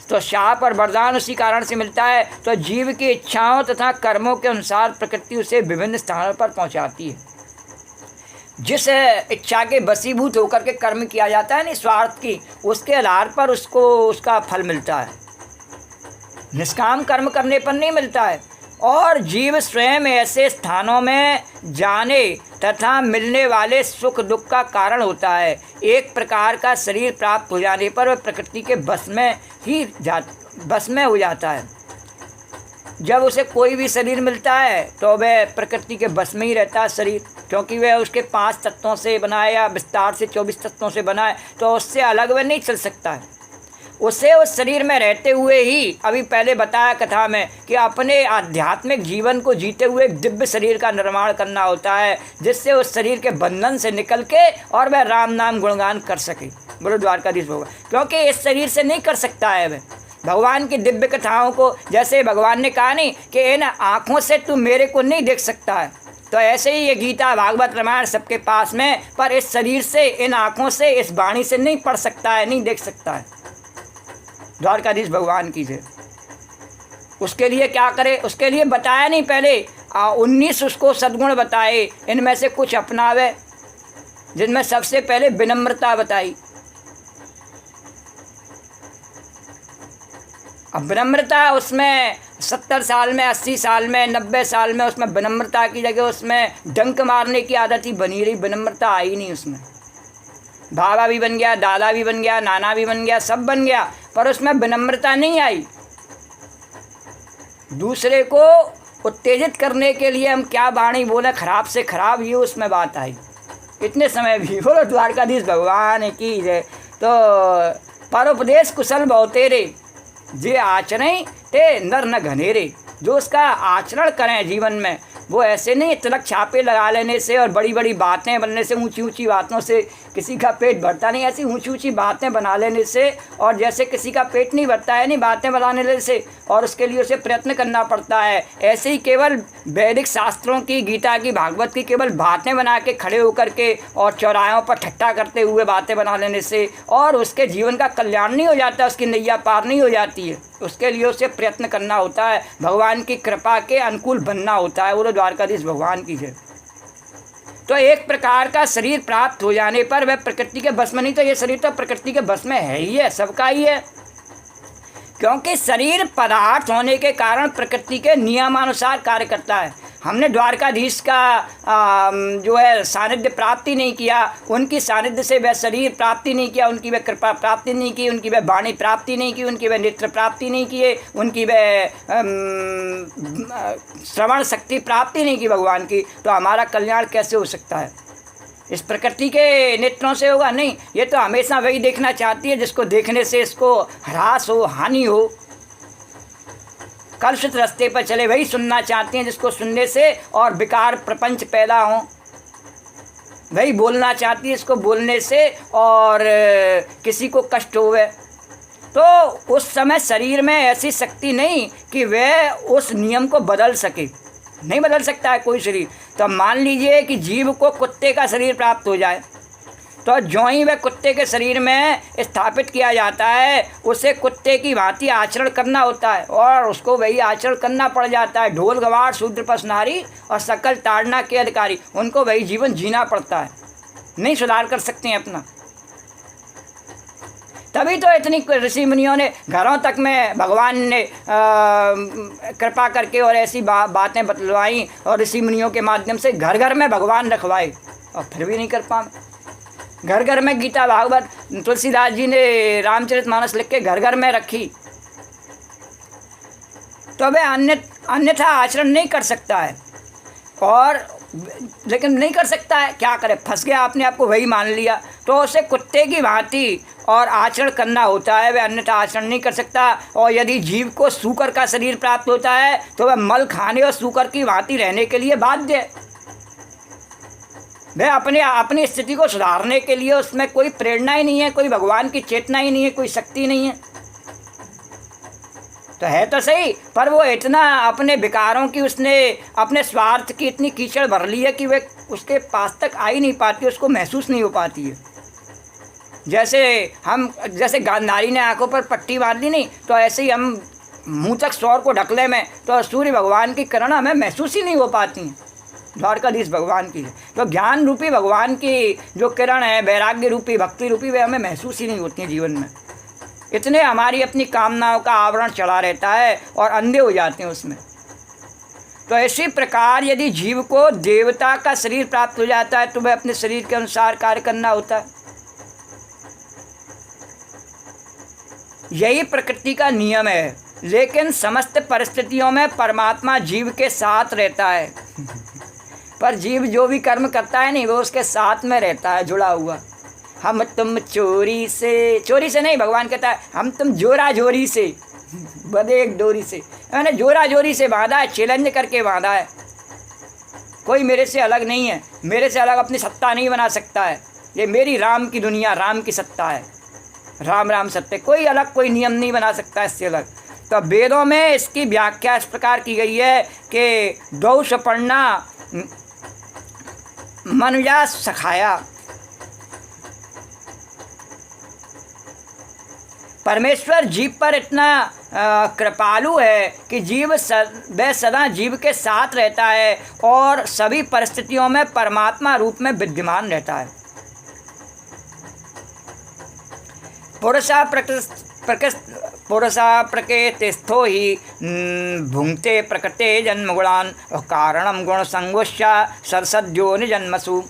तो शाप और वरदान उसी कारण से मिलता है। तो जीव की इच्छाओं तथा कर्मों के अनुसार प्रकृति उसे विभिन्न स्थानों पर पहुंचाती है। जिस इच्छा के वशीभूत होकर के कर्म किया जाता है, नहीं स्वार्थ की, उसके आधार पर उसको उसका फल मिलता है, निष्काम कर्म करने पर नहीं मिलता है। और जीव स्वयं ऐसे स्थानों में जाने तथा मिलने वाले सुख दुख का कारण होता है। एक प्रकार का शरीर प्राप्त हो जाने पर वह प्रकृति के बस में हो जाता है। जब उसे कोई भी शरीर मिलता है तो वह प्रकृति के बस में ही रहता है शरीर, क्योंकि वह उसके 5 तत्वों से बना है या विस्तार से 24 तत्वों से बना है, तो उससे अलग वह नहीं चल सकता है। उसे उस शरीर में रहते हुए ही, अभी पहले बताया कथा में, कि अपने आध्यात्मिक जीवन को जीते हुए एक दिव्य शरीर का निर्माण करना होता है, जिससे उस शरीर के बंधन से निकल के और वह राम नाम गुणगान कर सके। बोलो द्वारकाधीश भगवान, क्योंकि इस शरीर से नहीं कर सकता है वह भगवान की दिव्य कथाओं को। जैसे भगवान ने कहा नहीं कि इन आँखों से तू मेरे को नहीं देख सकता है, तो ऐसे ही ये गीता भागवत रामायण सबके पास में, पर इस शरीर से, इन आँखों से, इस वाणी से नहीं पढ़ सकता है, नहीं देख सकता है। द्वारकाधीश भगवान की जय। उसके लिए क्या करे, उसके लिए बताया नहीं पहले 19 उसको सद्गुण बताए, इनमें से कुछ अपनावे, जिनमें सबसे पहले विनम्रता बताई। अब विनम्रता उसमें 70 साल में, 80 साल में, 90 साल में उसमें विनम्रता की जगह उसमें डंक मारने की आदत ही बनी रही, विनम्रता आई नहीं उसमें। बाबा भी बन गया, दादा भी बन गया, नाना भी बन गया, सब बन गया, पर उसमें विनम्रता नहीं आई। दूसरे को उत्तेजित करने के लिए हम क्या वाणी बोले, खराब से खराब, ये उसमें बात आई। इतने समय भी बोलो द्वारकाधीश भगवान की जय। तो परोपदेश कुशल बहुतेरे, जे आचरण ते नर न घनेरे। जो उसका आचरण करें जीवन में, वो ऐसे नहीं तिलक छापे लगा लेने से और बड़ी बड़ी बातें बनने से, ऊंची ऊंची बातों से किसी का पेट भरता नहीं। ऐसी ऊंची ऊंची बातें बना लेने से, और जैसे किसी का पेट नहीं भरता है नहीं बातें बनाने से, और उसके लिए उसे प्रयत्न करना पड़ता है। ऐसे ही केवल वैदिक शास्त्रों की, गीता की, भागवत की केवल बातें बना के खड़े होकर के और चौराहों पर ठट्टा करते हुए बातें बना लेने से और उसके जीवन का कल्याण नहीं हो जाता, उसकी नैया पार नहीं हो जाती है। उसके लिए उसे प्रयत्न करना होता है, भगवान की कृपा के अनुकूल बनना होता है। वो द्वारकाधीश भगवान की जय। तो एक प्रकार का शरीर प्राप्त हो जाने पर वह प्रकृति के बस में नहीं, तो ये शरीर तो प्रकृति के बस में है ही है, सबका ही है। क्योंकि शरीर पदार्थ होने के कारण प्रकृति के नियमानुसार कार्य करता है। हमने द्वारकाधीश का जो है सानिध्य प्राप्ति नहीं किया, उनकी सानिध्य से वह शरीर प्राप्ति नहीं किया, उनकी वह कृपा प्राप्ति नहीं की, उनकी वह वाणी प्राप्ति नहीं की, उनकी वह नेत्र प्राप्ति नहीं किए, उनकी वह श्रवण शक्ति प्राप्ति नहीं की भगवान की, तो हमारा कल्याण कैसे हो सकता है? इस प्रकृति के नेत्रों से होगा? नहीं। ये तो हमेशा वही देखना चाहती है जिसको देखने से इसको ह्रास हो, हानि हो, कलुषित रास्ते पर चले। वही सुनना चाहती हैं जिसको सुनने से और विकार प्रपंच पैदा हों। वही बोलना चाहती है इसको बोलने से और किसी को कष्ट होवे। तो उस समय शरीर में ऐसी शक्ति नहीं कि वह उस नियम को बदल सके, नहीं बदल सकता है कोई शरीर। तो मान लीजिए कि जीव को कुत्ते का शरीर प्राप्त हो जाए, तो जो ही वह कुत्ते के शरीर में स्थापित किया जाता है, उसे कुत्ते की भांति आचरण करना होता है और उसको वही आचरण करना पड़ जाता है। ढोल गवार शूद्र पस नारी और सकल ताड़ना के अधिकारी, उनको वही जीवन जीना पड़ता है, नहीं सुधार कर सकते हैं अपना। तभी तो इतनी ऋषि मुनियों ने घरों तक में भगवान ने कृपा करके और ऐसी बातें बतलवाई और ऋषि मुनियों के माध्यम से घर घर में भगवान रखवाए, और फिर भी नहीं कर पाए। घर घर में गीता भागवत तुलसीदास जी ने रामचरितमानस लिख के घर घर में रखी, तो वह अन्यथा आचरण नहीं कर सकता है। और लेकिन नहीं कर सकता है, क्या करे, फंस गया, आपने आपको वही मान लिया। तो उसे कुत्ते की भांति और आचरण करना होता है, वह अन्यथा आचरण नहीं कर सकता। और यदि जीव को सूकर का शरीर प्राप्त होता है तो वह मल खाने और सूकर की भांति रहने के लिए बाध्य है। वह अपनी स्थिति को सुधारने के लिए उसमें कोई प्रेरणा ही नहीं है, कोई भगवान की चेतना ही नहीं है, कोई शक्ति नहीं है। तो है तो सही, पर वो इतना अपने विकारों की, उसने अपने स्वार्थ की इतनी कीचड़ भर ली है कि वह उसके पास तक आ ही नहीं पाती, उसको महसूस नहीं हो पाती है। जैसे गांधारी ने आंखों पर पट्टी बांध ली नहीं, तो ऐसे ही हम मुँह तक सौर को ढकले में, तो सूर्य भगवान की किरण हमें महसूस ही नहीं हो पाती हैं। द्वारकाधीश भगवान की, तो ज्ञान रूपी भगवान की जो किरण है, वैराग्य रूपी, भक्ति रूपी, वे हमें महसूस ही नहीं होती हैं जीवन में। इतने हमारी अपनी कामनाओं का आवरण चढ़ा रहता है और अंधे हो जाते हैं उसमें। तो इसी प्रकार यदि जीव को देवता का शरीर प्राप्त हो जाता है तो वह अपने शरीर के अनुसार कार्य करना होता है। यही प्रकृति का नियम है। लेकिन समस्त परिस्थितियों में परमात्मा जीव के साथ रहता है। पर जीव जो भी कर्म करता है नहीं, वो उसके साथ में रहता है, जुड़ा हुआ। हम तुम चोरी से नहीं, भगवान कहता है हम तुम जोरा जोरी से बधे एक डोरी से। मैंने जोरा जोरी से बांधा है, चैलेंज करके बांधा है। कोई मेरे से अलग नहीं है, मेरे से अलग अपनी सत्ता नहीं बना सकता है। ये मेरी राम की दुनिया, राम की सत्ता है, राम राम सत्य। कोई अलग कोई नियम नहीं बना सकता इससे अलग। तो वेदों में इसकी व्याख्या इस प्रकार की गई है कि दौ सपर्णा मनुजा सखाया। परमेश्वर जीव पर इतना कृपालु है कि वह सदा जीव के साथ रहता है और सभी परिस्थितियों में परमात्मा रूप में विद्यमान रहता है। पुरुषा प्रकृतिस्थो ही भुंक्ते प्रकृते जन्म गुणान कारणम गुण संगोष्या सरसद्यो निजन्मसु।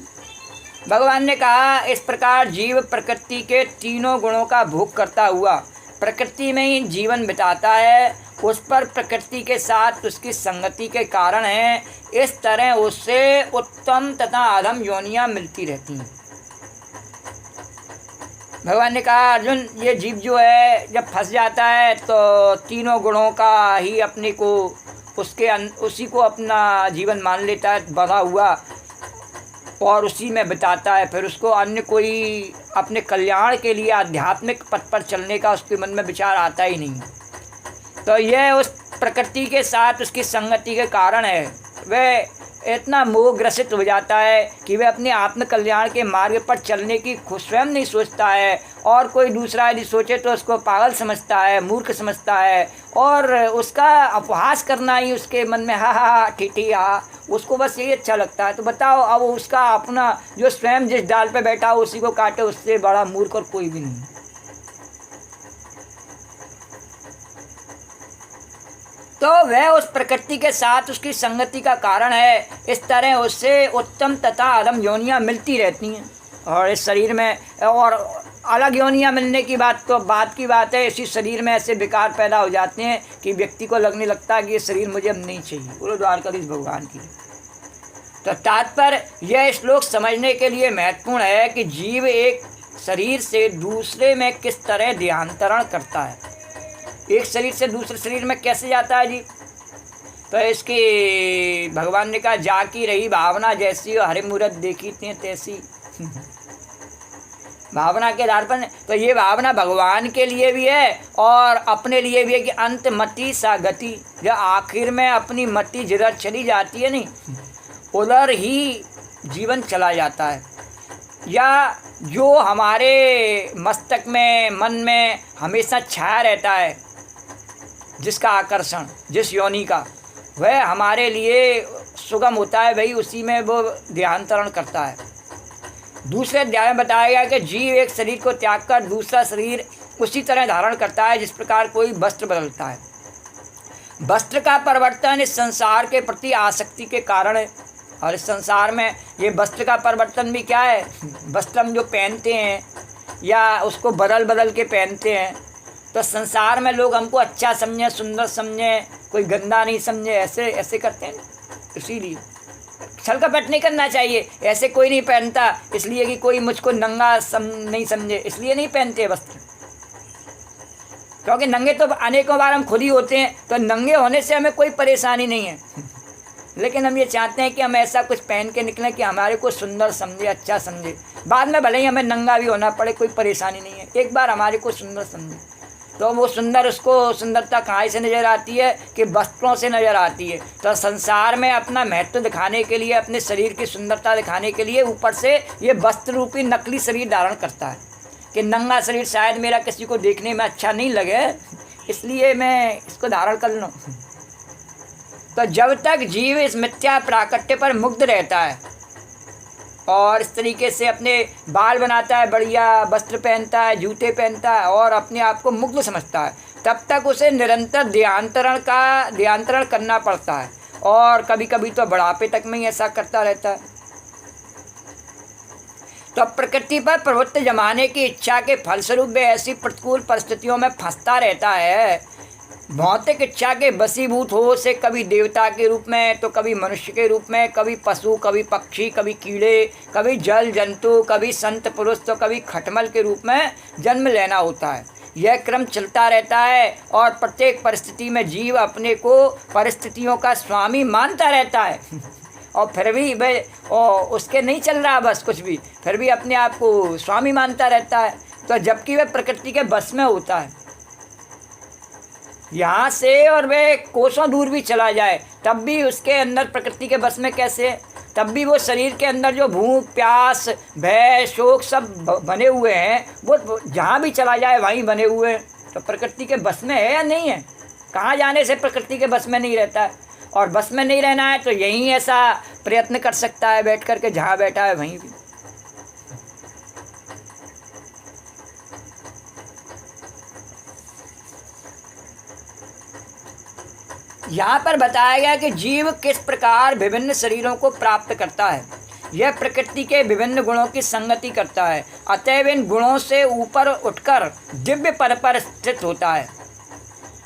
भगवान ने कहा इस प्रकार जीव प्रकृति के तीनों गुणों का भोग करता हुआ प्रकृति में ही जीवन बिताता है। उस पर प्रकृति के साथ उसकी संगति के कारण है इस तरह उससे उत्तम तथा अधम योनियां मिलती रहती हैं। भगवान ने कहा अर्जुन, ये जीव जो है जब फंस जाता है तो तीनों गुणों का ही अपने को उसी को अपना जीवन मान लेता है बढ़ा हुआ और उसी में बिताता है। फिर उसको अन्य कोई अपने कल्याण के लिए आध्यात्मिक पथ पर चलने का उसके मन में विचार आता ही नहीं। तो यह उस प्रकृति के साथ उसकी संगति के कारण है। वह इतना मोहग्रसित हो जाता है कि वह अपने आत्म कल्याण के मार्ग पर चलने की खुद स्वयं नहीं सोचता है और कोई दूसरा यदि सोचे तो उसको पागल समझता है, मूर्ख समझता है और उसका अपहास करना ही उसके मन में हा ठीठी हा, उसको बस यही अच्छा लगता है। तो बताओ अब उसका अपना जो स्वयं जिस डाल पे बैठा हो उसी को काटे, उससे बड़ा मूर्ख और कोई भी नहीं। तो वह उस प्रकृति के साथ उसकी संगति का कारण है। इस तरह उससे उत्तम तथा अधम योनियां मिलती रहती हैं और इस शरीर में और अलग योनियां मिलने की बात तो बात की बात है। इसी शरीर में ऐसे विकार पैदा हो जाते हैं कि व्यक्ति को लगने लगता है कि ये शरीर मुझे अब नहीं चाहिए। बोलो द्वारकाधीश भगवान की। तो तात्पर्य यह श्लोक समझने के लिए महत्वपूर्ण है कि जीव एक शरीर से दूसरे में किस तरह देहांतरण करता है। एक शरीर से दूसरे शरीर में कैसे जाता है जी? तो इसकी भगवान ने कहा जाकी रही भावना जैसी हरि मूरत देखी थी तैसी। भावना के आधार पर तो ये भावना भगवान के लिए भी है और अपने लिए भी है कि अंत मति सा गति, जब आखिर में अपनी मति जिधर चली जाती है नहीं उधर ही जीवन चला जाता है। या जो हमारे मस्तक में मन में हमेशा छाया रहता है जिसका आकर्षण जिस योनि का, वह हमारे लिए सुगम होता है, वही उसी में वो देहांतरण करता है। दूसरे अध्याय में बताया गया कि जीव एक शरीर को त्याग कर दूसरा शरीर उसी तरह धारण करता है जिस प्रकार कोई वस्त्र बदलता है। वस्त्र का परिवर्तन इस संसार के प्रति आसक्ति के कारण है और इस संसार में ये वस्त्र का परिवर्तन भी क्या है, वस्त्र हम जो पहनते हैं या उसको बदल के पहनते हैं तो संसार में लोग हमको अच्छा समझे, सुंदर समझे, कोई गंदा नहीं समझे, ऐसे करते हैं। इसीलिए छल कपट नहीं करना चाहिए। ऐसे कोई नहीं पहनता इसलिए कि कोई मुझको नंगा नहीं समझे, इसलिए नहीं पहनते वस्त्र, क्योंकि नंगे तो अनेकों बार हम खुद ही होते हैं। तो नंगे होने से हमें कोई परेशानी नहीं है, लेकिन हम ये चाहते हैं कि हम ऐसा कुछ पहन के निकलें कि हमारे को सुंदर समझे, अच्छा समझे। बाद में भले ही हमें नंगा भी होना पड़े, कोई परेशानी नहीं है। एक बार हमारे को सुंदर समझे तो वो उसको सुंदरता कहाँ से नज़र आती है कि वस्त्रों से नज़र आती है। तो संसार में अपना महत्व दिखाने के लिए, अपने शरीर की सुंदरता दिखाने के लिए ऊपर से ये वस्त्र रूपी नकली शरीर धारण करता है कि नंगा शरीर शायद मेरा किसी को देखने में अच्छा नहीं लगे, इसलिए मैं इसको धारण कर लूँ। तो जब तक जीव इस मिथ्या प्राकट्य पर मुग्ध रहता है और इस तरीके से अपने बाल बनाता है, बढ़िया वस्त्र पहनता है, जूते पहनता है और अपने आप को मुग्ध समझता है, तब तक उसे निरंतर देहांतरण करना पड़ता है और कभी कभी तो बुढ़ापे तक में ही ऐसा करता रहता है। तो प्रकृति पर प्रभुत्व जमाने की इच्छा के फलस्वरूप वे ऐसी प्रतिकूल परिस्थितियों में फंसता रहता है। भौतिक इच्छा के वशीभूत हो से कभी देवता के रूप में तो कभी मनुष्य के रूप में, कभी पशु, कभी पक्षी, कभी कीड़े, कभी जल जंतु, कभी संत पुरुष तो कभी खटमल के रूप में जन्म लेना होता है। यह क्रम चलता रहता है और प्रत्येक परिस्थिति में जीव अपने को परिस्थितियों का स्वामी मानता रहता है और फिर भी वह उसके नहीं चल रहा बस कुछ भी, फिर भी अपने आप को स्वामी मानता रहता है। तो जबकि वह प्रकृति के बस में होता है यहाँ से और वह कोसों दूर भी चला जाए तब भी उसके अंदर प्रकृति के बस में कैसे, तब भी वो शरीर के अंदर जो भूख प्यास भय शोक सब बने हुए हैं वो जहाँ भी चला जाए वहीं बने हुए हैं। तो प्रकृति के बस में है या नहीं है? कहाँ जाने से प्रकृति के बस में नहीं रहता है। और बस में नहीं रहना है तो यहीं ऐसा प्रयत्न कर सकता है बैठ कर के, जहाँ बैठा है वहीं भी। यहाँ पर बताया गया कि जीव किस प्रकार विभिन्न शरीरों को प्राप्त करता है। यह प्रकृति के विभिन्न गुणों की संगति करता है, अतएव इन गुणों से ऊपर उठकर दिव्य पद पर स्थित होता है।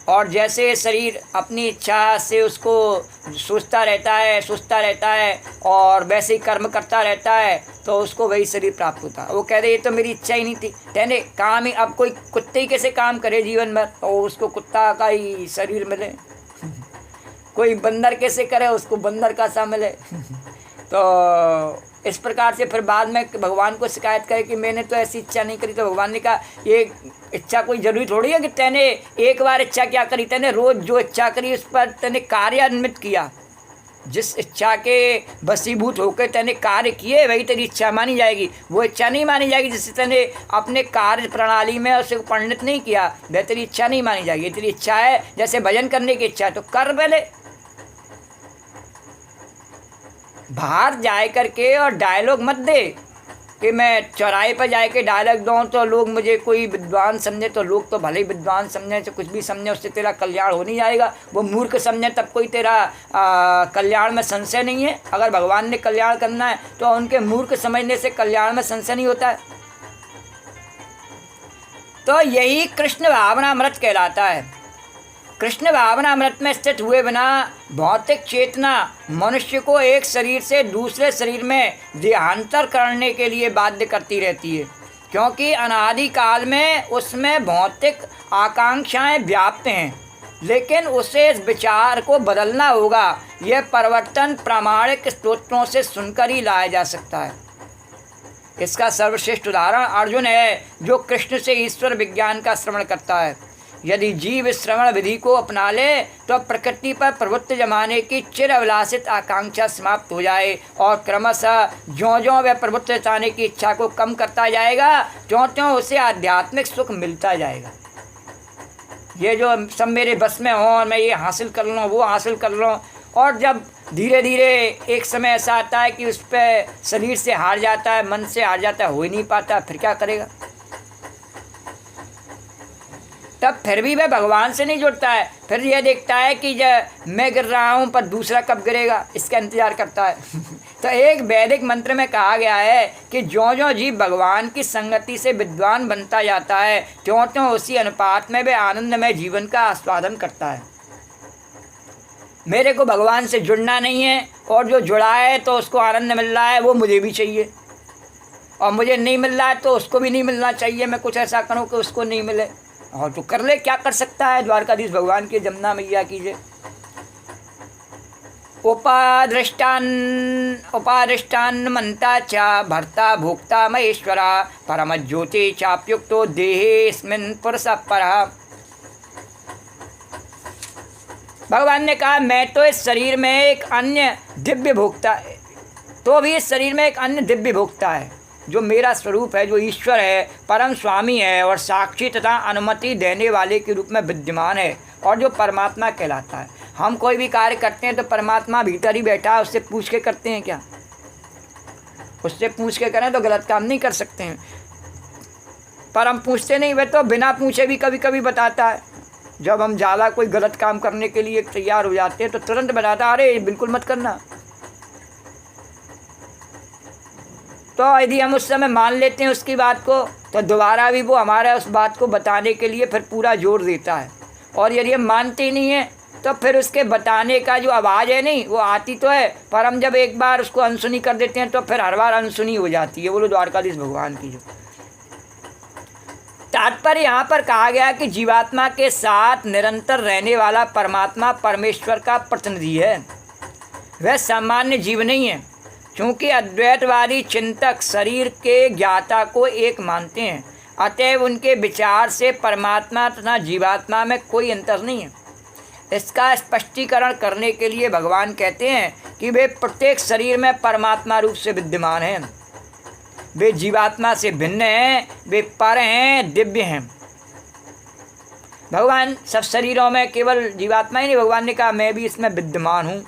और जैसे शरीर अपनी इच्छा से उसको सोचता रहता है और वैसे ही कर्म करता रहता है, तो उसको वही शरीर प्राप्त होता है। वो कह रहे ये तो मेरी इच्छा ही नहीं थी, तेने काम ही, अब कोई कुत्ते ही कैसे काम करे जीवन भर और उसको कुत्ता का ही शरीर मिले, कोई बंदर कैसे करे उसको बंदर का सा मिले। तो इस प्रकार से फिर बाद में भगवान को शिकायत करे कि मैंने तो ऐसी इच्छा नहीं करी। तो भगवान ने कहा ये इच्छा कोई जरूरी थोड़ी है कि तेने एक बार इच्छा क्या करी, तेने रोज जो इच्छा करी उस पर तेने कार्यान्वित किया। जिस इच्छा के वशीभूत होकर तेने कार्य किए वही तेरी इच्छा मानी जाएगी। वो इच्छा नहीं मानी जाएगी जिससे तेने अपने कार्य प्रणाली में उसे परिणत नहीं किया, वह तेरी इच्छा नहीं मानी जाएगी। तेरी इच्छा है, जैसे भजन करने की इच्छा है तो कर पहले। बाहर जाए करके और डायलॉग मत दे कि मैं चौराहे पर जाए के डायलॉग दूँ तो लोग मुझे कोई विद्वान समझे। तो लोग तो भले ही विद्वान समझे, तो कुछ भी समझे, उससे तेरा कल्याण हो नहीं जाएगा। वो मूर्ख समझे तब कोई तेरा कल्याण में संशय नहीं है। अगर भगवान ने कल्याण करना है तो उनके मूर्ख समझने से कल्याण में संशय नहीं होता है। तो यही कृष्ण भावनामृत कहलाता है। कृष्ण भावनामृत में स्थित हुए बिना भौतिक चेतना मनुष्य को एक शरीर से दूसरे शरीर में देहांतर करने के लिए बाध्य करती रहती है, क्योंकि अनादि काल में उसमें भौतिक आकांक्षाएं व्याप्त हैं। लेकिन उसे इस विचार को बदलना होगा। यह परिवर्तन प्रामाणिक स्रोतों से सुनकर ही लाया जा सकता है। इसका सर्वश्रेष्ठ उदाहरण अर्जुन है, जो कृष्ण से ईश्वर विज्ञान का श्रवण करता है। यदि जीव श्रवण विधि को अपना ले तो प्रकृति पर प्रभुत्व जमाने की चिर अभिलाषित आकांक्षा समाप्त हो जाए और क्रमशः ज्यों ज्यों वह प्रभुत्व जमाने की इच्छा को कम करता जाएगा, त्यों त्यों उसे आध्यात्मिक सुख मिलता जाएगा। ये जो सब मेरे बस में हो, मैं ये हासिल कर लूँ, वो हासिल कर लूँ, और जब धीरे धीरे एक समय ऐसा आता है कि उस पर शरीर से हार जाता है, मन से हार जाता है, हो ही नहीं पाता, फिर क्या करेगा? तब फिर भी वह भगवान से नहीं जुड़ता है। फिर यह देखता है कि मैं गिर रहा हूँ पर दूसरा कब गिरेगा, इसका इंतजार करता है। तो एक वैदिक मंत्र में कहा गया है कि ज्यों ज्यों जीव भगवान की संगति से विद्वान बनता जाता है, त्यों त्यों उसी अनुपात में वह आनंदमय जीवन का आस्वादन करता है। मेरे को भगवान से जुड़ना नहीं है, और जो जुड़ा है तो उसको आनंद मिल रहा है, वो मुझे भी चाहिए, और मुझे नहीं मिल रहा है तो उसको भी नहीं मिलना चाहिए। मैं कुछ ऐसा करूँ कि उसको नहीं मिले, और तो कर ले, क्या कर सकता है। द्वारकाधीश भगवान की जमुना मैया कीजिए। उपादृष्टान मंता चा भर्ता भोक्ता महेश्वरा परम ज्योति चाप्युक्तो देहेस्मिन् पुरुष परः। भगवान ने कहा मैं तो इस शरीर में एक अन्य दिव्य भोक्ता, तो भी इस शरीर में एक अन्य दिव्य भोक्ता है जो मेरा स्वरूप है, जो ईश्वर है, परम स्वामी है और साक्षी तथा अनुमति देने वाले के रूप में विद्यमान है, और जो परमात्मा कहलाता है। हम कोई भी कार्य करते हैं तो परमात्मा भीतर ही बैठा है, उससे पूछ के करते हैं क्या? उससे पूछ के करें तो गलत काम नहीं कर सकते हैं, पर हम पूछते नहीं। वह तो बिना पूछे भी कभी कभी बताता है। जब हम ज़्यादा कोई गलत काम करने के लिए तैयार हो जाते हैं तो तुरंत बताता है, अरे बिल्कुल मत करना। तो यदि हम उस समय मान लेते हैं उसकी बात को, तो दोबारा भी वो हमारा उस बात को बताने के लिए फिर पूरा जोर देता है। और यदि हम मानते ही नहीं हैं तो फिर उसके बताने का जो आवाज़ है नहीं, वो आती तो है, पर हम जब एक बार उसको अनसुनी कर देते हैं तो फिर हर बार अनसुनी हो जाती है। बोलो द्वारकाधीश भगवान की जो तात्पर्य यहाँ पर कहा गया कि जीवात्मा के साथ निरंतर रहने वाला परमात्मा परमेश्वर का प्रतिनिधि है। वह सामान्य जीव नहीं है, क्योंकि अद्वैतवादी चिंतक शरीर के ज्ञाता को एक मानते हैं, अतएव उनके विचार से परमात्मा तथा जीवात्मा में कोई अंतर नहीं है। इसका स्पष्टीकरण करने के लिए भगवान कहते हैं कि वे प्रत्येक शरीर में परमात्मा रूप से विद्यमान हैं। वे जीवात्मा से भिन्न हैं, वे पर हैं, दिव्य हैं। भगवान सब शरीरों में, केवल जीवात्मा ही नहीं, भगवान ने कहा मैं भी इसमें विद्यमान हूँ।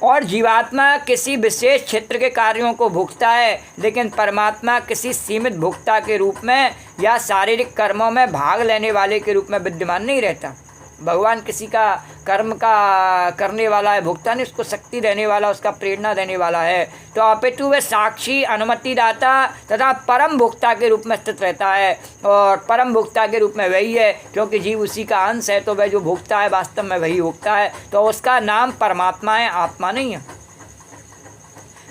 और जीवात्मा किसी विशेष क्षेत्र के कार्यों को भोगता है, लेकिन परमात्मा किसी सीमित भोक्ता के रूप में या शारीरिक कर्मों में भाग लेने वाले के रूप में विद्यमान नहीं रहता। भगवान किसी का कर्म का करने वाला है, भोक्ता नहीं, उसको शक्ति देने वाला, उसका प्रेरणा देने वाला है। तो अपितु वे साक्षी, अनुमतिदाता तथा परम भोक्ता के रूप में स्थित रहता है। और परम भोक्ता के रूप में वही है, क्योंकि जीव उसी का अंश है, तो वह जो भोक्ता है वास्तव में वही भोक्ता है। तो उसका नाम परमात्मा है, आत्मा नहीं है।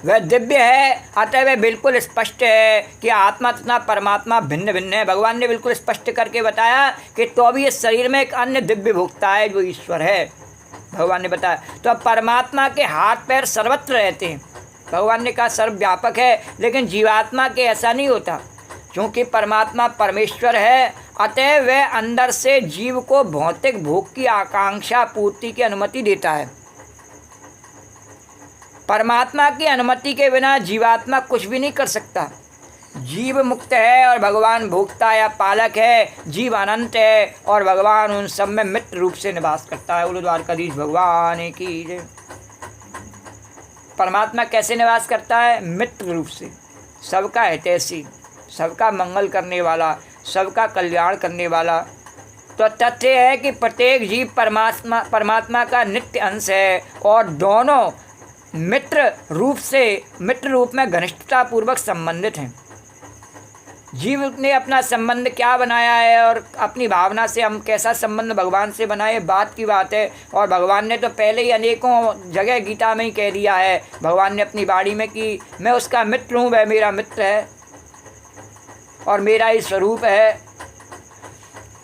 वह दिव्य है, अतः वह बिल्कुल स्पष्ट है कि आत्मा तथा परमात्मा भिन्न भिन्न है। भगवान ने बिल्कुल स्पष्ट करके बताया कि तो भी इस शरीर में एक अन्य दिव्य भोक्ता है जो ईश्वर है, भगवान ने बताया। तो अब परमात्मा के हाथ पैर सर्वत्र रहते हैं। भगवान ने कहा सर्वव्यापक है, लेकिन जीवात्मा के ऐसा नहीं होता। क्योंकि परमात्मा परमेश्वर है, अतः वह अंदर से जीव को भौतिक भोग की आकांक्षा पूर्ति की अनुमति देता है। परमात्मा की अनुमति के बिना जीवात्मा कुछ भी नहीं कर सकता। जीव मुक्त है और भगवान भोक्ता या पालक है। जीव अनंत है और भगवान उन सब में मित्र रूप से निवास करता है। बोलो द्वारकाधीश भगवान की जय। परमात्मा कैसे निवास करता है? मित्र रूप से, सबका हितैषी, सबका मंगल करने वाला, सबका कल्याण करने वाला। तो तथ्य है कि प्रत्येक जीव परमात्मा का नित्य अंश है और दोनों मित्र रूप में घनिष्ठता पूर्वक संबंधित हैं। जीव ने अपना संबंध क्या बनाया है और अपनी भावना से हम कैसा संबंध भगवान से बनाए, बात की बात है। और भगवान ने तो पहले ही अनेकों जगह गीता में ही कह दिया है, भगवान ने अपनी वाणी में कि मैं उसका मित्र हूँ, वह मेरा मित्र है और मेरा ही स्वरूप है।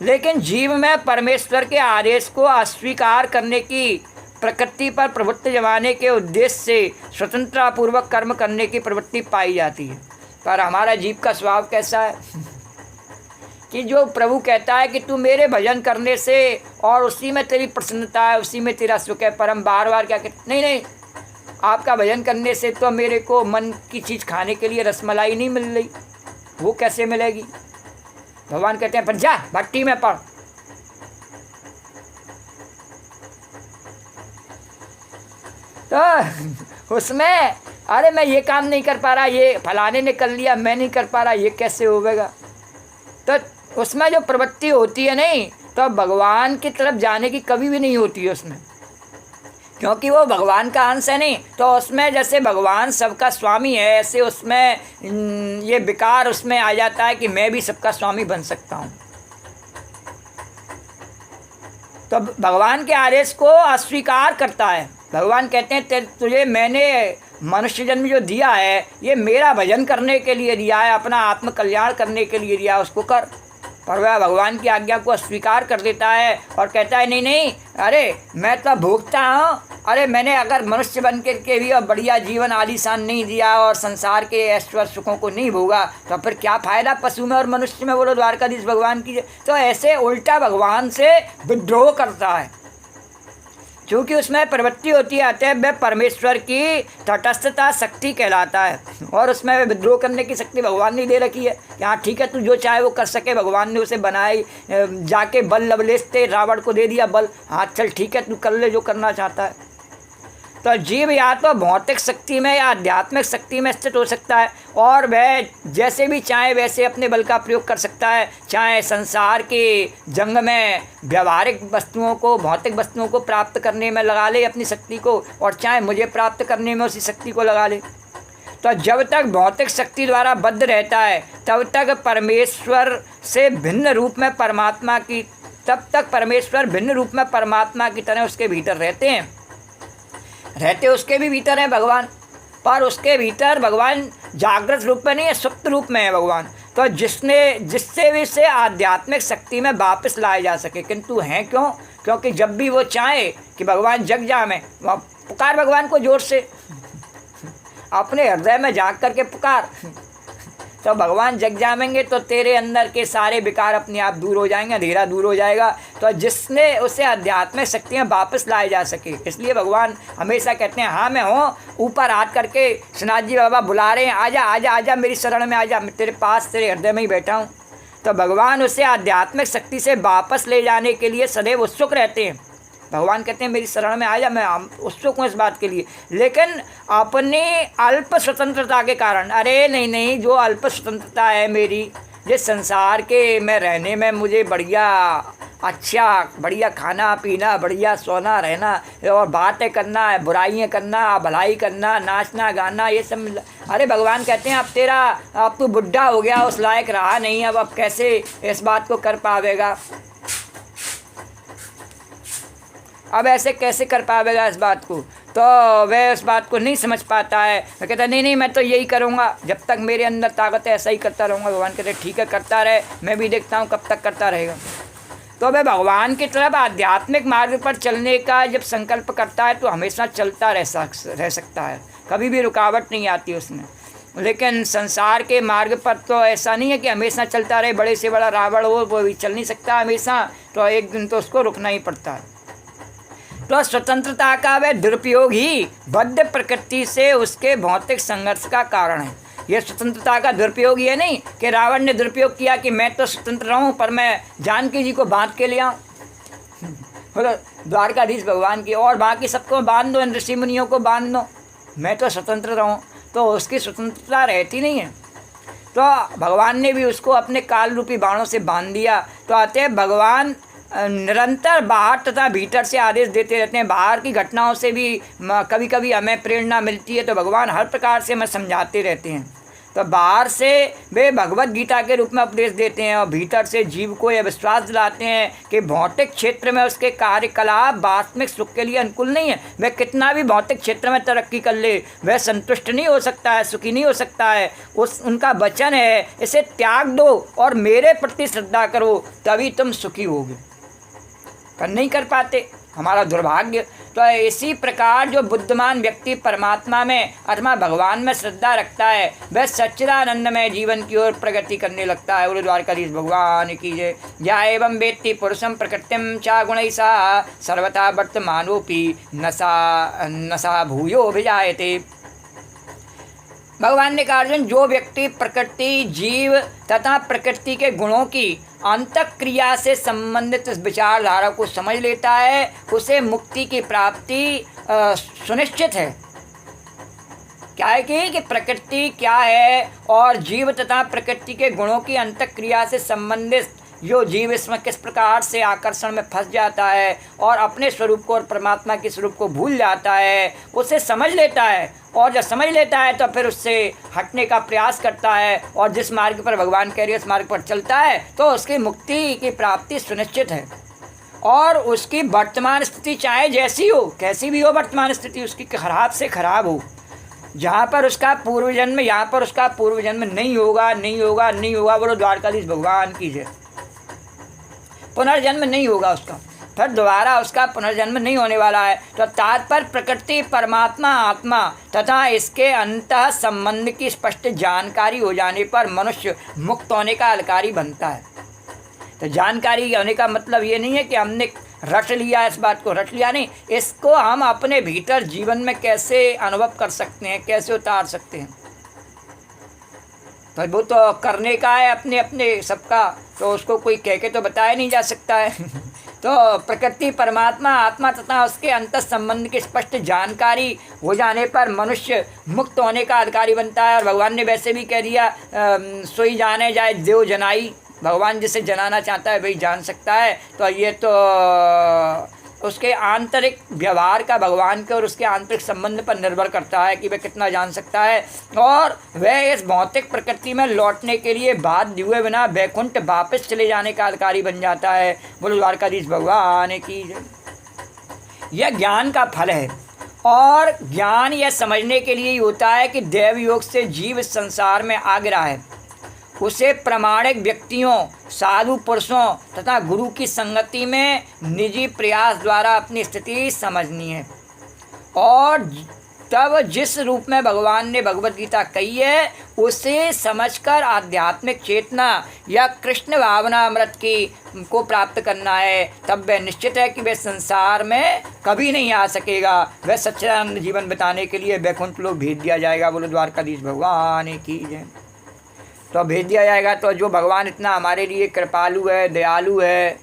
लेकिन जीव में परमेश्वर के आदेश को अस्वीकार करने की, प्रकृति पर प्रभुत्व जमाने के उद्देश्य से स्वतंत्रतापूर्वक कर्म करने की प्रवृत्ति पाई जाती है। पर हमारा जीव का स्वभाव कैसा है कि जो प्रभु कहता है कि तू मेरे भजन करने से और उसी में तेरी प्रसन्नता है, उसी में तेरा सुख है, पर हम बार बार क्या कहते, नहीं, आपका भजन करने से तो मेरे को मन की चीज़ खाने के लिए रसमलाई नहीं मिल रही, वो कैसे मिलेगी? भगवान कहते हैं पर जा भट्टी में पड़। तो उसमें अरे मैं ये काम नहीं कर पा रहा, ये फलाने ने कर लिया, मैं नहीं कर पा रहा, ये कैसे होगा? तो उसमें जो प्रवृत्ति होती है नहीं, तो भगवान की तरफ जाने की कभी भी नहीं होती है उसमें, क्योंकि वो भगवान का अंश है नहीं। तो उसमें जैसे भगवान सबका स्वामी है, ऐसे उसमें ये विकार उसमें आ जाता है कि मैं भी सबका स्वामी बन सकता हूँ। तो भगवान के आदेश को अस्वीकार करता है। भगवान कहते हैं तुझे मैंने मनुष्य जन्म जो दिया है, ये मेरा भजन करने के लिए दिया है, अपना आत्म कल्याण करने के लिए दिया है, उसको कर। पर वह भगवान की आज्ञा को अस्वीकार कर देता है और कहता है नहीं, अरे मैं तो भोगता हूँ, अरे मैंने अगर मनुष्य बन के भी और बढ़िया जीवन आलीशान नहीं दिया और संसार के ऐश्वर्य सुखों को नहीं भोगा, तो फिर क्या फ़ायदा पशु में और मनुष्य में? बोलो द्वारकाधीश भगवान की। तो ऐसे उल्टा भगवान से विद्रोह करता है, क्योंकि उसमें प्रवृत्ति होती है, अतः वह परमेश्वर की तटस्थता शक्ति कहलाता है। और उसमें विद्रोह करने की शक्ति भगवान ने दे रखी है कि हाँ ठीक है, तू जो चाहे वो कर सके। भगवान ने उसे बनाई, जाके बल लवलेश थे, रावण को दे दिया बल, हाँ चल ठीक है, तू कर ले जो करना चाहता है। तो जीव या तो भौतिक शक्ति में या आध्यात्मिक शक्ति में स्थित हो सकता है और वह जैसे भी चाहे वैसे अपने बल का प्रयोग कर सकता है, चाहे संसार के जंग में व्यवहारिक वस्तुओं को, भौतिक वस्तुओं को प्राप्त करने में लगा ले अपनी शक्ति को, और चाहे मुझे प्राप्त करने में उसी शक्ति को लगा ले। तो जब तक भौतिक शक्ति द्वारा बद्ध रहता है तब तक परमेश्वर से भिन्न रूप में परमात्मा की, तब तक परमेश्वर भिन्न रूप में परमात्मा की तरह उसके भीतर रहते हैं। रहते उसके भी भीतर हैं भगवान, पर उसके भीतर भगवान जागृत रूप में नहीं है, सुप्त रूप में है भगवान। तो जिससे भी से आध्यात्मिक शक्ति में वापस लाए जा सके। किंतु हैं क्यों? क्योंकि जब भी वो चाहे कि भगवान जग जाए, वह पुकार भगवान को जोर से, अपने हृदय में जाग करके पुकार, तो भगवान जग जाएंगे तो तेरे अंदर के सारे विकार अपने आप दूर हो जाएंगे, अंधेरा दूर हो जाएगा। तो जिसने उसे आध्यात्मिक शक्तियाँ वापस लाए जा सके, इसलिए भगवान हमेशा कहते हैं हाँ मैं हूँ, ऊपर हाथ करके सनाथ जी बाबा बुला रहे हैं, आजा आजा आजा मेरी शरण में आजा, मैं तेरे पास तेरे हृदय में ही बैठा हूँ। तो भगवान उसे आध्यात्मिक शक्ति से वापस ले जाने के लिए सदैव उत्सुक रहते हैं। भगवान कहते हैं मेरी शरण में आ जा, मैं उत्सुक हूँ इस बात के लिए। लेकिन अपनी अल्प स्वतंत्रता के कारण, अरे नहीं, जो अल्प स्वतंत्रता है मेरी, जिस संसार के में रहने में मुझे बढ़िया खाना पीना, बढ़िया सोना रहना और बातें करना, बुराइयाँ करना, भलाई करना, नाचना गाना, ये सब। अरे भगवान कहते हैं अब तू बुढ़ा हो गया, उस लायक रहा नहीं, अब कैसे इस बात को कर पावेगा, अब ऐसे कैसे कर पावेगा इस बात को। तो वह उस बात को नहीं समझ पाता है। मैं कहता नहीं, मैं तो यही करूँगा, जब तक मेरे अंदर ताकत है ऐसा ही करता रहूँगा। भगवान कहते ठीक है, करता रहे, मैं भी देखता हूँ कब तक करता रहेगा। तो वह भगवान की तरफ आध्यात्मिक मार्ग पर चलने का जब संकल्प करता है तो हमेशा चलता रह सकता है, कभी भी रुकावट नहीं आती उसमें। लेकिन संसार के मार्ग पर तो ऐसा नहीं है कि हमेशा चलता रहे, बड़े से बड़ा रावण हो वो भी चल नहीं सकता हमेशा, तो एक दिन तो उसको रुकना ही पड़ता है। तो स्वतंत्रता का वह दुरुपयोग ही बद्ध प्रकृति से उसके भौतिक संघर्ष का कारण है। यह स्वतंत्रता का दुरुपयोग ये नहीं कि रावण ने दुरुपयोग किया कि मैं तो स्वतंत्र रहूं पर मैं जानकी जी को बांध के ले आऊँ, मतलब द्वारकाधीश भगवान की, और बाकी सबको बांध दो, इन ऋषि मुनियों को बांध दो, मैं तो स्वतंत्र रहूँ, तो उसकी स्वतंत्रता रहती नहीं है। तो भगवान ने भी उसको अपने काल रूपी बाणों से बांध दिया। तो अतः भगवान निरंतर बाहर तथा भीतर से आदेश देते रहते हैं। बाहर की घटनाओं से भी कभी कभी हमें प्रेरणा मिलती है, तो भगवान हर प्रकार से हमें समझाते रहते हैं। तो बाहर से वे भगवत गीता के रूप में उपदेश देते हैं और भीतर से जीव को यह विश्वास दिलाते हैं कि भौतिक क्षेत्र में उसके कार्यकलाप आत्मिक सुख के लिए अनुकूल नहीं है। वह कितना भी भौतिक क्षेत्र में तरक्की कर ले, वह संतुष्ट नहीं हो सकता है, सुखी नहीं हो सकता है। उनका वचन है इसे त्याग दो और मेरे प्रति श्रद्धा करो, तभी तुम सुखी होगे। पर नहीं कर पाते, हमारा दुर्भाग्य। तो इसी प्रकार जो बुद्धिमान व्यक्ति परमात्मा में अथवा भगवान में श्रद्धा रखता है वह सच्चिदानंदमय जीवन की ओर प्रगति करने लगता है। बोलो द्वारकाधीश भगवान की जय। या एवं वेत्ति पुरुषम प्रकृतिम चा गुणैः सा सर्वथा वर्तमानोपि नसा भूयो भिजायते। भगवान ने कहा अर्जुन, जो व्यक्ति प्रकृति, जीव तथा प्रकृति के गुणों की अंतःक्रिया से संबंधित इस विचारधारा को समझ लेता है, उसे मुक्ति की प्राप्ति सुनिश्चित है। क्या है कि प्रकृति क्या है और जीव तथा प्रकृति के गुणों की अंतःक्रिया से संबंधित जो जीव इसमें किस प्रकार से आकर्षण में फंस जाता है और अपने स्वरूप को और परमात्मा के स्वरूप को भूल जाता है, उसे समझ लेता है। और जब समझ लेता है तो फिर उससे हटने का प्रयास करता है और जिस मार्ग पर भगवान कह रहे हैं उस मार्ग पर चलता है, तो उसकी मुक्ति की प्राप्ति सुनिश्चित है। और उसकी वर्तमान स्थिति चाहे जैसी हो, कैसी भी हो वर्तमान स्थिति, उसकी खराब से खराब हो, जहाँ पर उसका पूर्व जन्म, यहाँ पर उसका पूर्व जन्म नहीं होगा। बोलो द्वारकाधीश भगवान की जय। पुनर्जन्म नहीं होगा उसका, फिर दोबारा उसका पुनर्जन्म नहीं होने वाला है। तो तात्पर्य प्रकृति, परमात्मा, आत्मा तथा इसके अंतः संबंध की स्पष्ट जानकारी हो जाने पर मनुष्य मुक्त होने का अधिकारी बनता है। तो जानकारी होने का मतलब ये नहीं है कि हमने रट लिया, इस बात को रट लिया नहीं, इसको हम अपने भीतर जीवन में कैसे अनुभव कर सकते हैं, कैसे उतार सकते हैं। तो वो तो करने का है अपने अपने सबका, तो उसको कोई कह के तो बताया नहीं जा सकता है। तो प्रकृति, परमात्मा, आत्मा तथा उसके अंतर संबंध की स्पष्ट जानकारी हो जाने पर मनुष्य मुक्त होने का अधिकारी बनता है। और भगवान ने वैसे भी कह दिया, सोई जाने जाए देव जनाई। भगवान जिसे जनाना चाहता है वही जान सकता है। तो ये तो उसके आंतरिक व्यवहार का भगवान के और उसके आंतरिक संबंध पर निर्भर करता है कि वह कितना जान सकता है। और वह इस भौतिक प्रकृति में लौटने के लिए बाध्य हुए बिना वैकुंठ वापस चले जाने का अधिकारी बन जाता है। बोलो द्वारकाधीश भगवान की। यह ज्ञान का फल है और ज्ञान यह समझने के लिए ही होता है कि दैव योग से जीव इस संसार में आ गिरा है। उसे प्रामाणिक व्यक्तियों, साधु पुरुषों तथा गुरु की संगति में निजी प्रयास द्वारा अपनी स्थिति समझनी है। और तब जिस रूप में भगवान ने भगवत गीता कही है उसे समझकर आध्यात्मिक चेतना या कृष्ण भावना अमृत को प्राप्त करना है। तब वह निश्चित है कि वह संसार में कभी नहीं आ सकेगा। वह सच्चिदानंद जीवन बिताने के लिए वैकुंठ लोक भेज दिया जाएगा। बोलो द्वारकाधीश भगवान की जय। तो भेज दिया जाएगा। तो जो भगवान इतना हमारे लिए कृपालु है, दयालु है,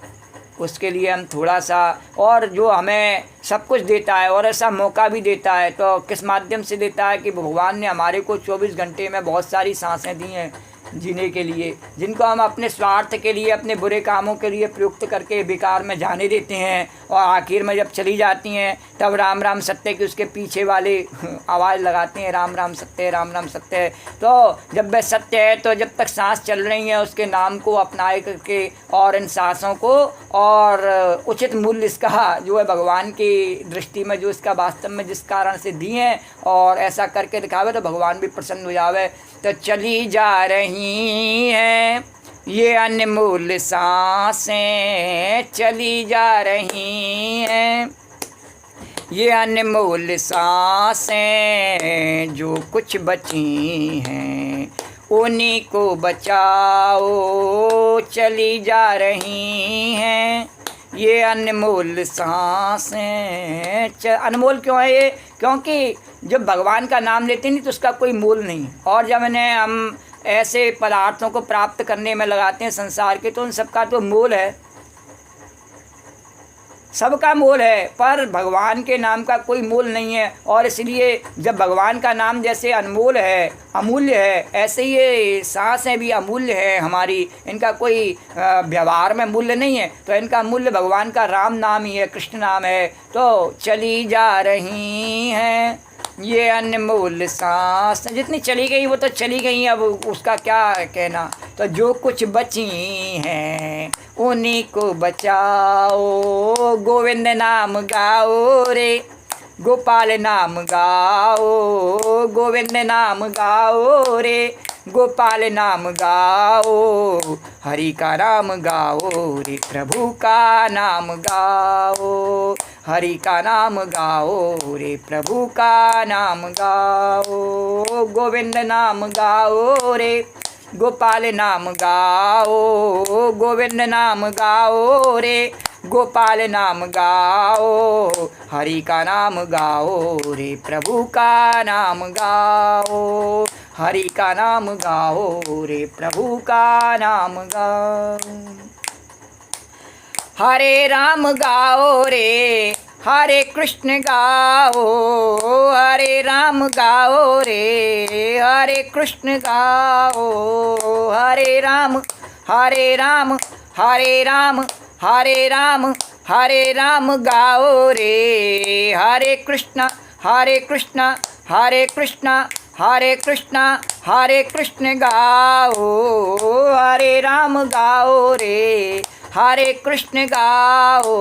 उसके लिए हम थोड़ा सा, और जो हमें सब कुछ देता है और ऐसा मौका भी देता है, तो किस माध्यम से देता है कि भगवान ने हमारे को 24 घंटे में बहुत सारी सांसें दी हैं जीने के लिए, जिनको हम अपने स्वार्थ के लिए, अपने बुरे कामों के लिए प्रयुक्त करके बेकार में जाने देते हैं, और आखिर में जब चली जाती हैं तब राम राम सत्य की उसके पीछे वाले आवाज़ लगाते हैं, राम राम सत्य, राम राम सत्य। तो जब वह सत्य है तो जब तक सांस चल रही है उसके नाम को अपनाए करके, और इन सांसों को और उचित मूल्य इसका जो है भगवान की दृष्टि में जो इसका वास्तव में जिस कारण से दिए हैं, और ऐसा करके दिखावे तो भगवान भी प्रसन्न हो जावे। तो चली जा रही हैं ये अनमोल सांसें, चली जा रही हैं ये अनमोल सांसें, जो कुछ बची हैं उन्हीं को बचाओ, चली जा रही हैं ये अनमोल सांसें। अनमोल क्यों है ये? क्योंकि जब भगवान का नाम लेते नहीं तो उसका कोई मोल नहीं, और जब इन्हें हम ऐसे पदार्थों को प्राप्त करने में लगाते हैं संसार के, तो उन सबका तो मोल है, सबका मोल है, पर भगवान के नाम का कोई मोल नहीं है। और इसलिए जब भगवान का नाम जैसे अनमोल है, अमूल्य है, ऐसे ही ये सांसें भी अमूल्य है हमारी, इनका कोई व्यवहार में मूल्य नहीं है, तो इनका मूल्य भगवान का राम नाम ही है, कृष्ण नाम है। तो चली जा रही हैं ये अनमोल सांस, जितनी चली गई वो तो चली गई, अब उसका क्या कहना। तो जो कुछ बची हैं उन्हीं को बचाओ, गोविंद नाम गाओ रे, गोपाल नाम गाओ, गोविंद नाम गाओ रे, गोपाल नाम गाओ, हरि का नाम गाओ रे, प्रभु का नाम गाओ, हरि का नाम गाओ रे, प्रभु का नाम गाओ, गोविंद नाम गाओ रे, गोपाल नाम गाओ, गोविंद नाम गाओ रे, गोपाल नाम गाओ, हरि का नाम गाओ रे, प्रभु का नाम गाओ, हरि का नाम गाओ रे, प्रभु का नाम गाओ। हरे राम गाओ रे, हरे कृष्ण गाओ, हरे राम गाओ रे, हरे कृष्ण गाओ, हरे राम, हरे राम, हरे राम, हरे राम, हरे राम गाओ रे, हरे कृष्ण, हरे कृष्ण, हरे कृष्ण, हरे कृष्ण, हरे कृष्ण गाओ, हरे राम गाओ रे, हरे कृष्ण गाओ,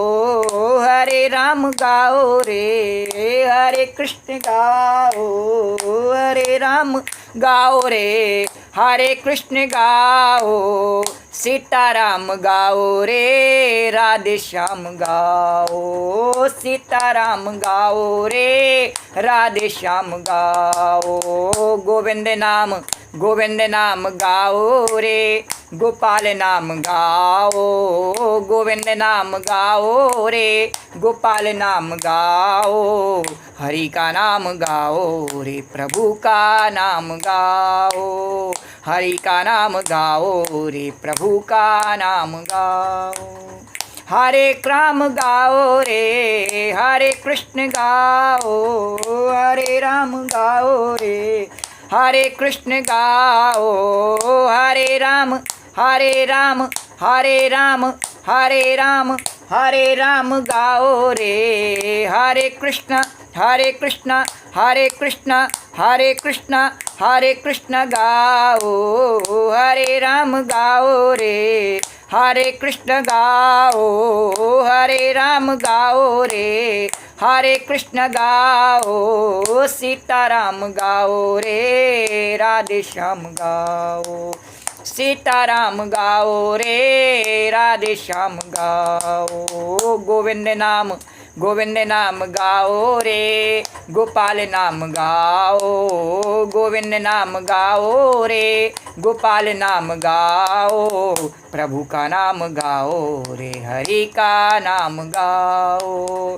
हरे राम गाओ रे, हरे कृष्ण गाओ, हरे राम गाओ रे, हरे कृष्ण गाओ, सीताराम गाओ रे, राधे श्याम गाओ, सीताराम गाओ रे, राधे श्याम गाओ, गोविंद नाम, गोविंद नाम गाओ रे, गोपाल नाम गाओ, गोविंद नाम गाओ रे, गोपाल नाम गाओ, हरि का नाम गाओ रे, प्रभु का नाम गाओ, हरि का नाम गाओ रे, प्रभु का नाम गाओ। हरे राम गाओ रे, हरे कृष्ण गाओ, हरे राम गाओ रे, हरे कृष्ण गाओ, हरे राम, हरे राम, हरे राम, हरे राम, हरे राम गाओ रे, हरे कृष्ण, हरे कृष्ण, हरे कृष्ण, हरे कृष्ण, हरे कृष्ण गाओ, हरे राम गाओ रे, हरे कृष्ण गाओ, हरे राम गाओ रे, हरे कृष्ण गाओ, सीताराम गाओ रे, राधे श्याम गाओ, सीताराम गाओ रे, राधे श्याम गाओ, गोविंद नाम, गोविंद नाम गाओ रे, गोपाल नाम गाओ, गोविंद नाम गाओ रे, गोपाल नाम गाओ, प्रभु का नाम गाओ रे, हरि का नाम गाओ,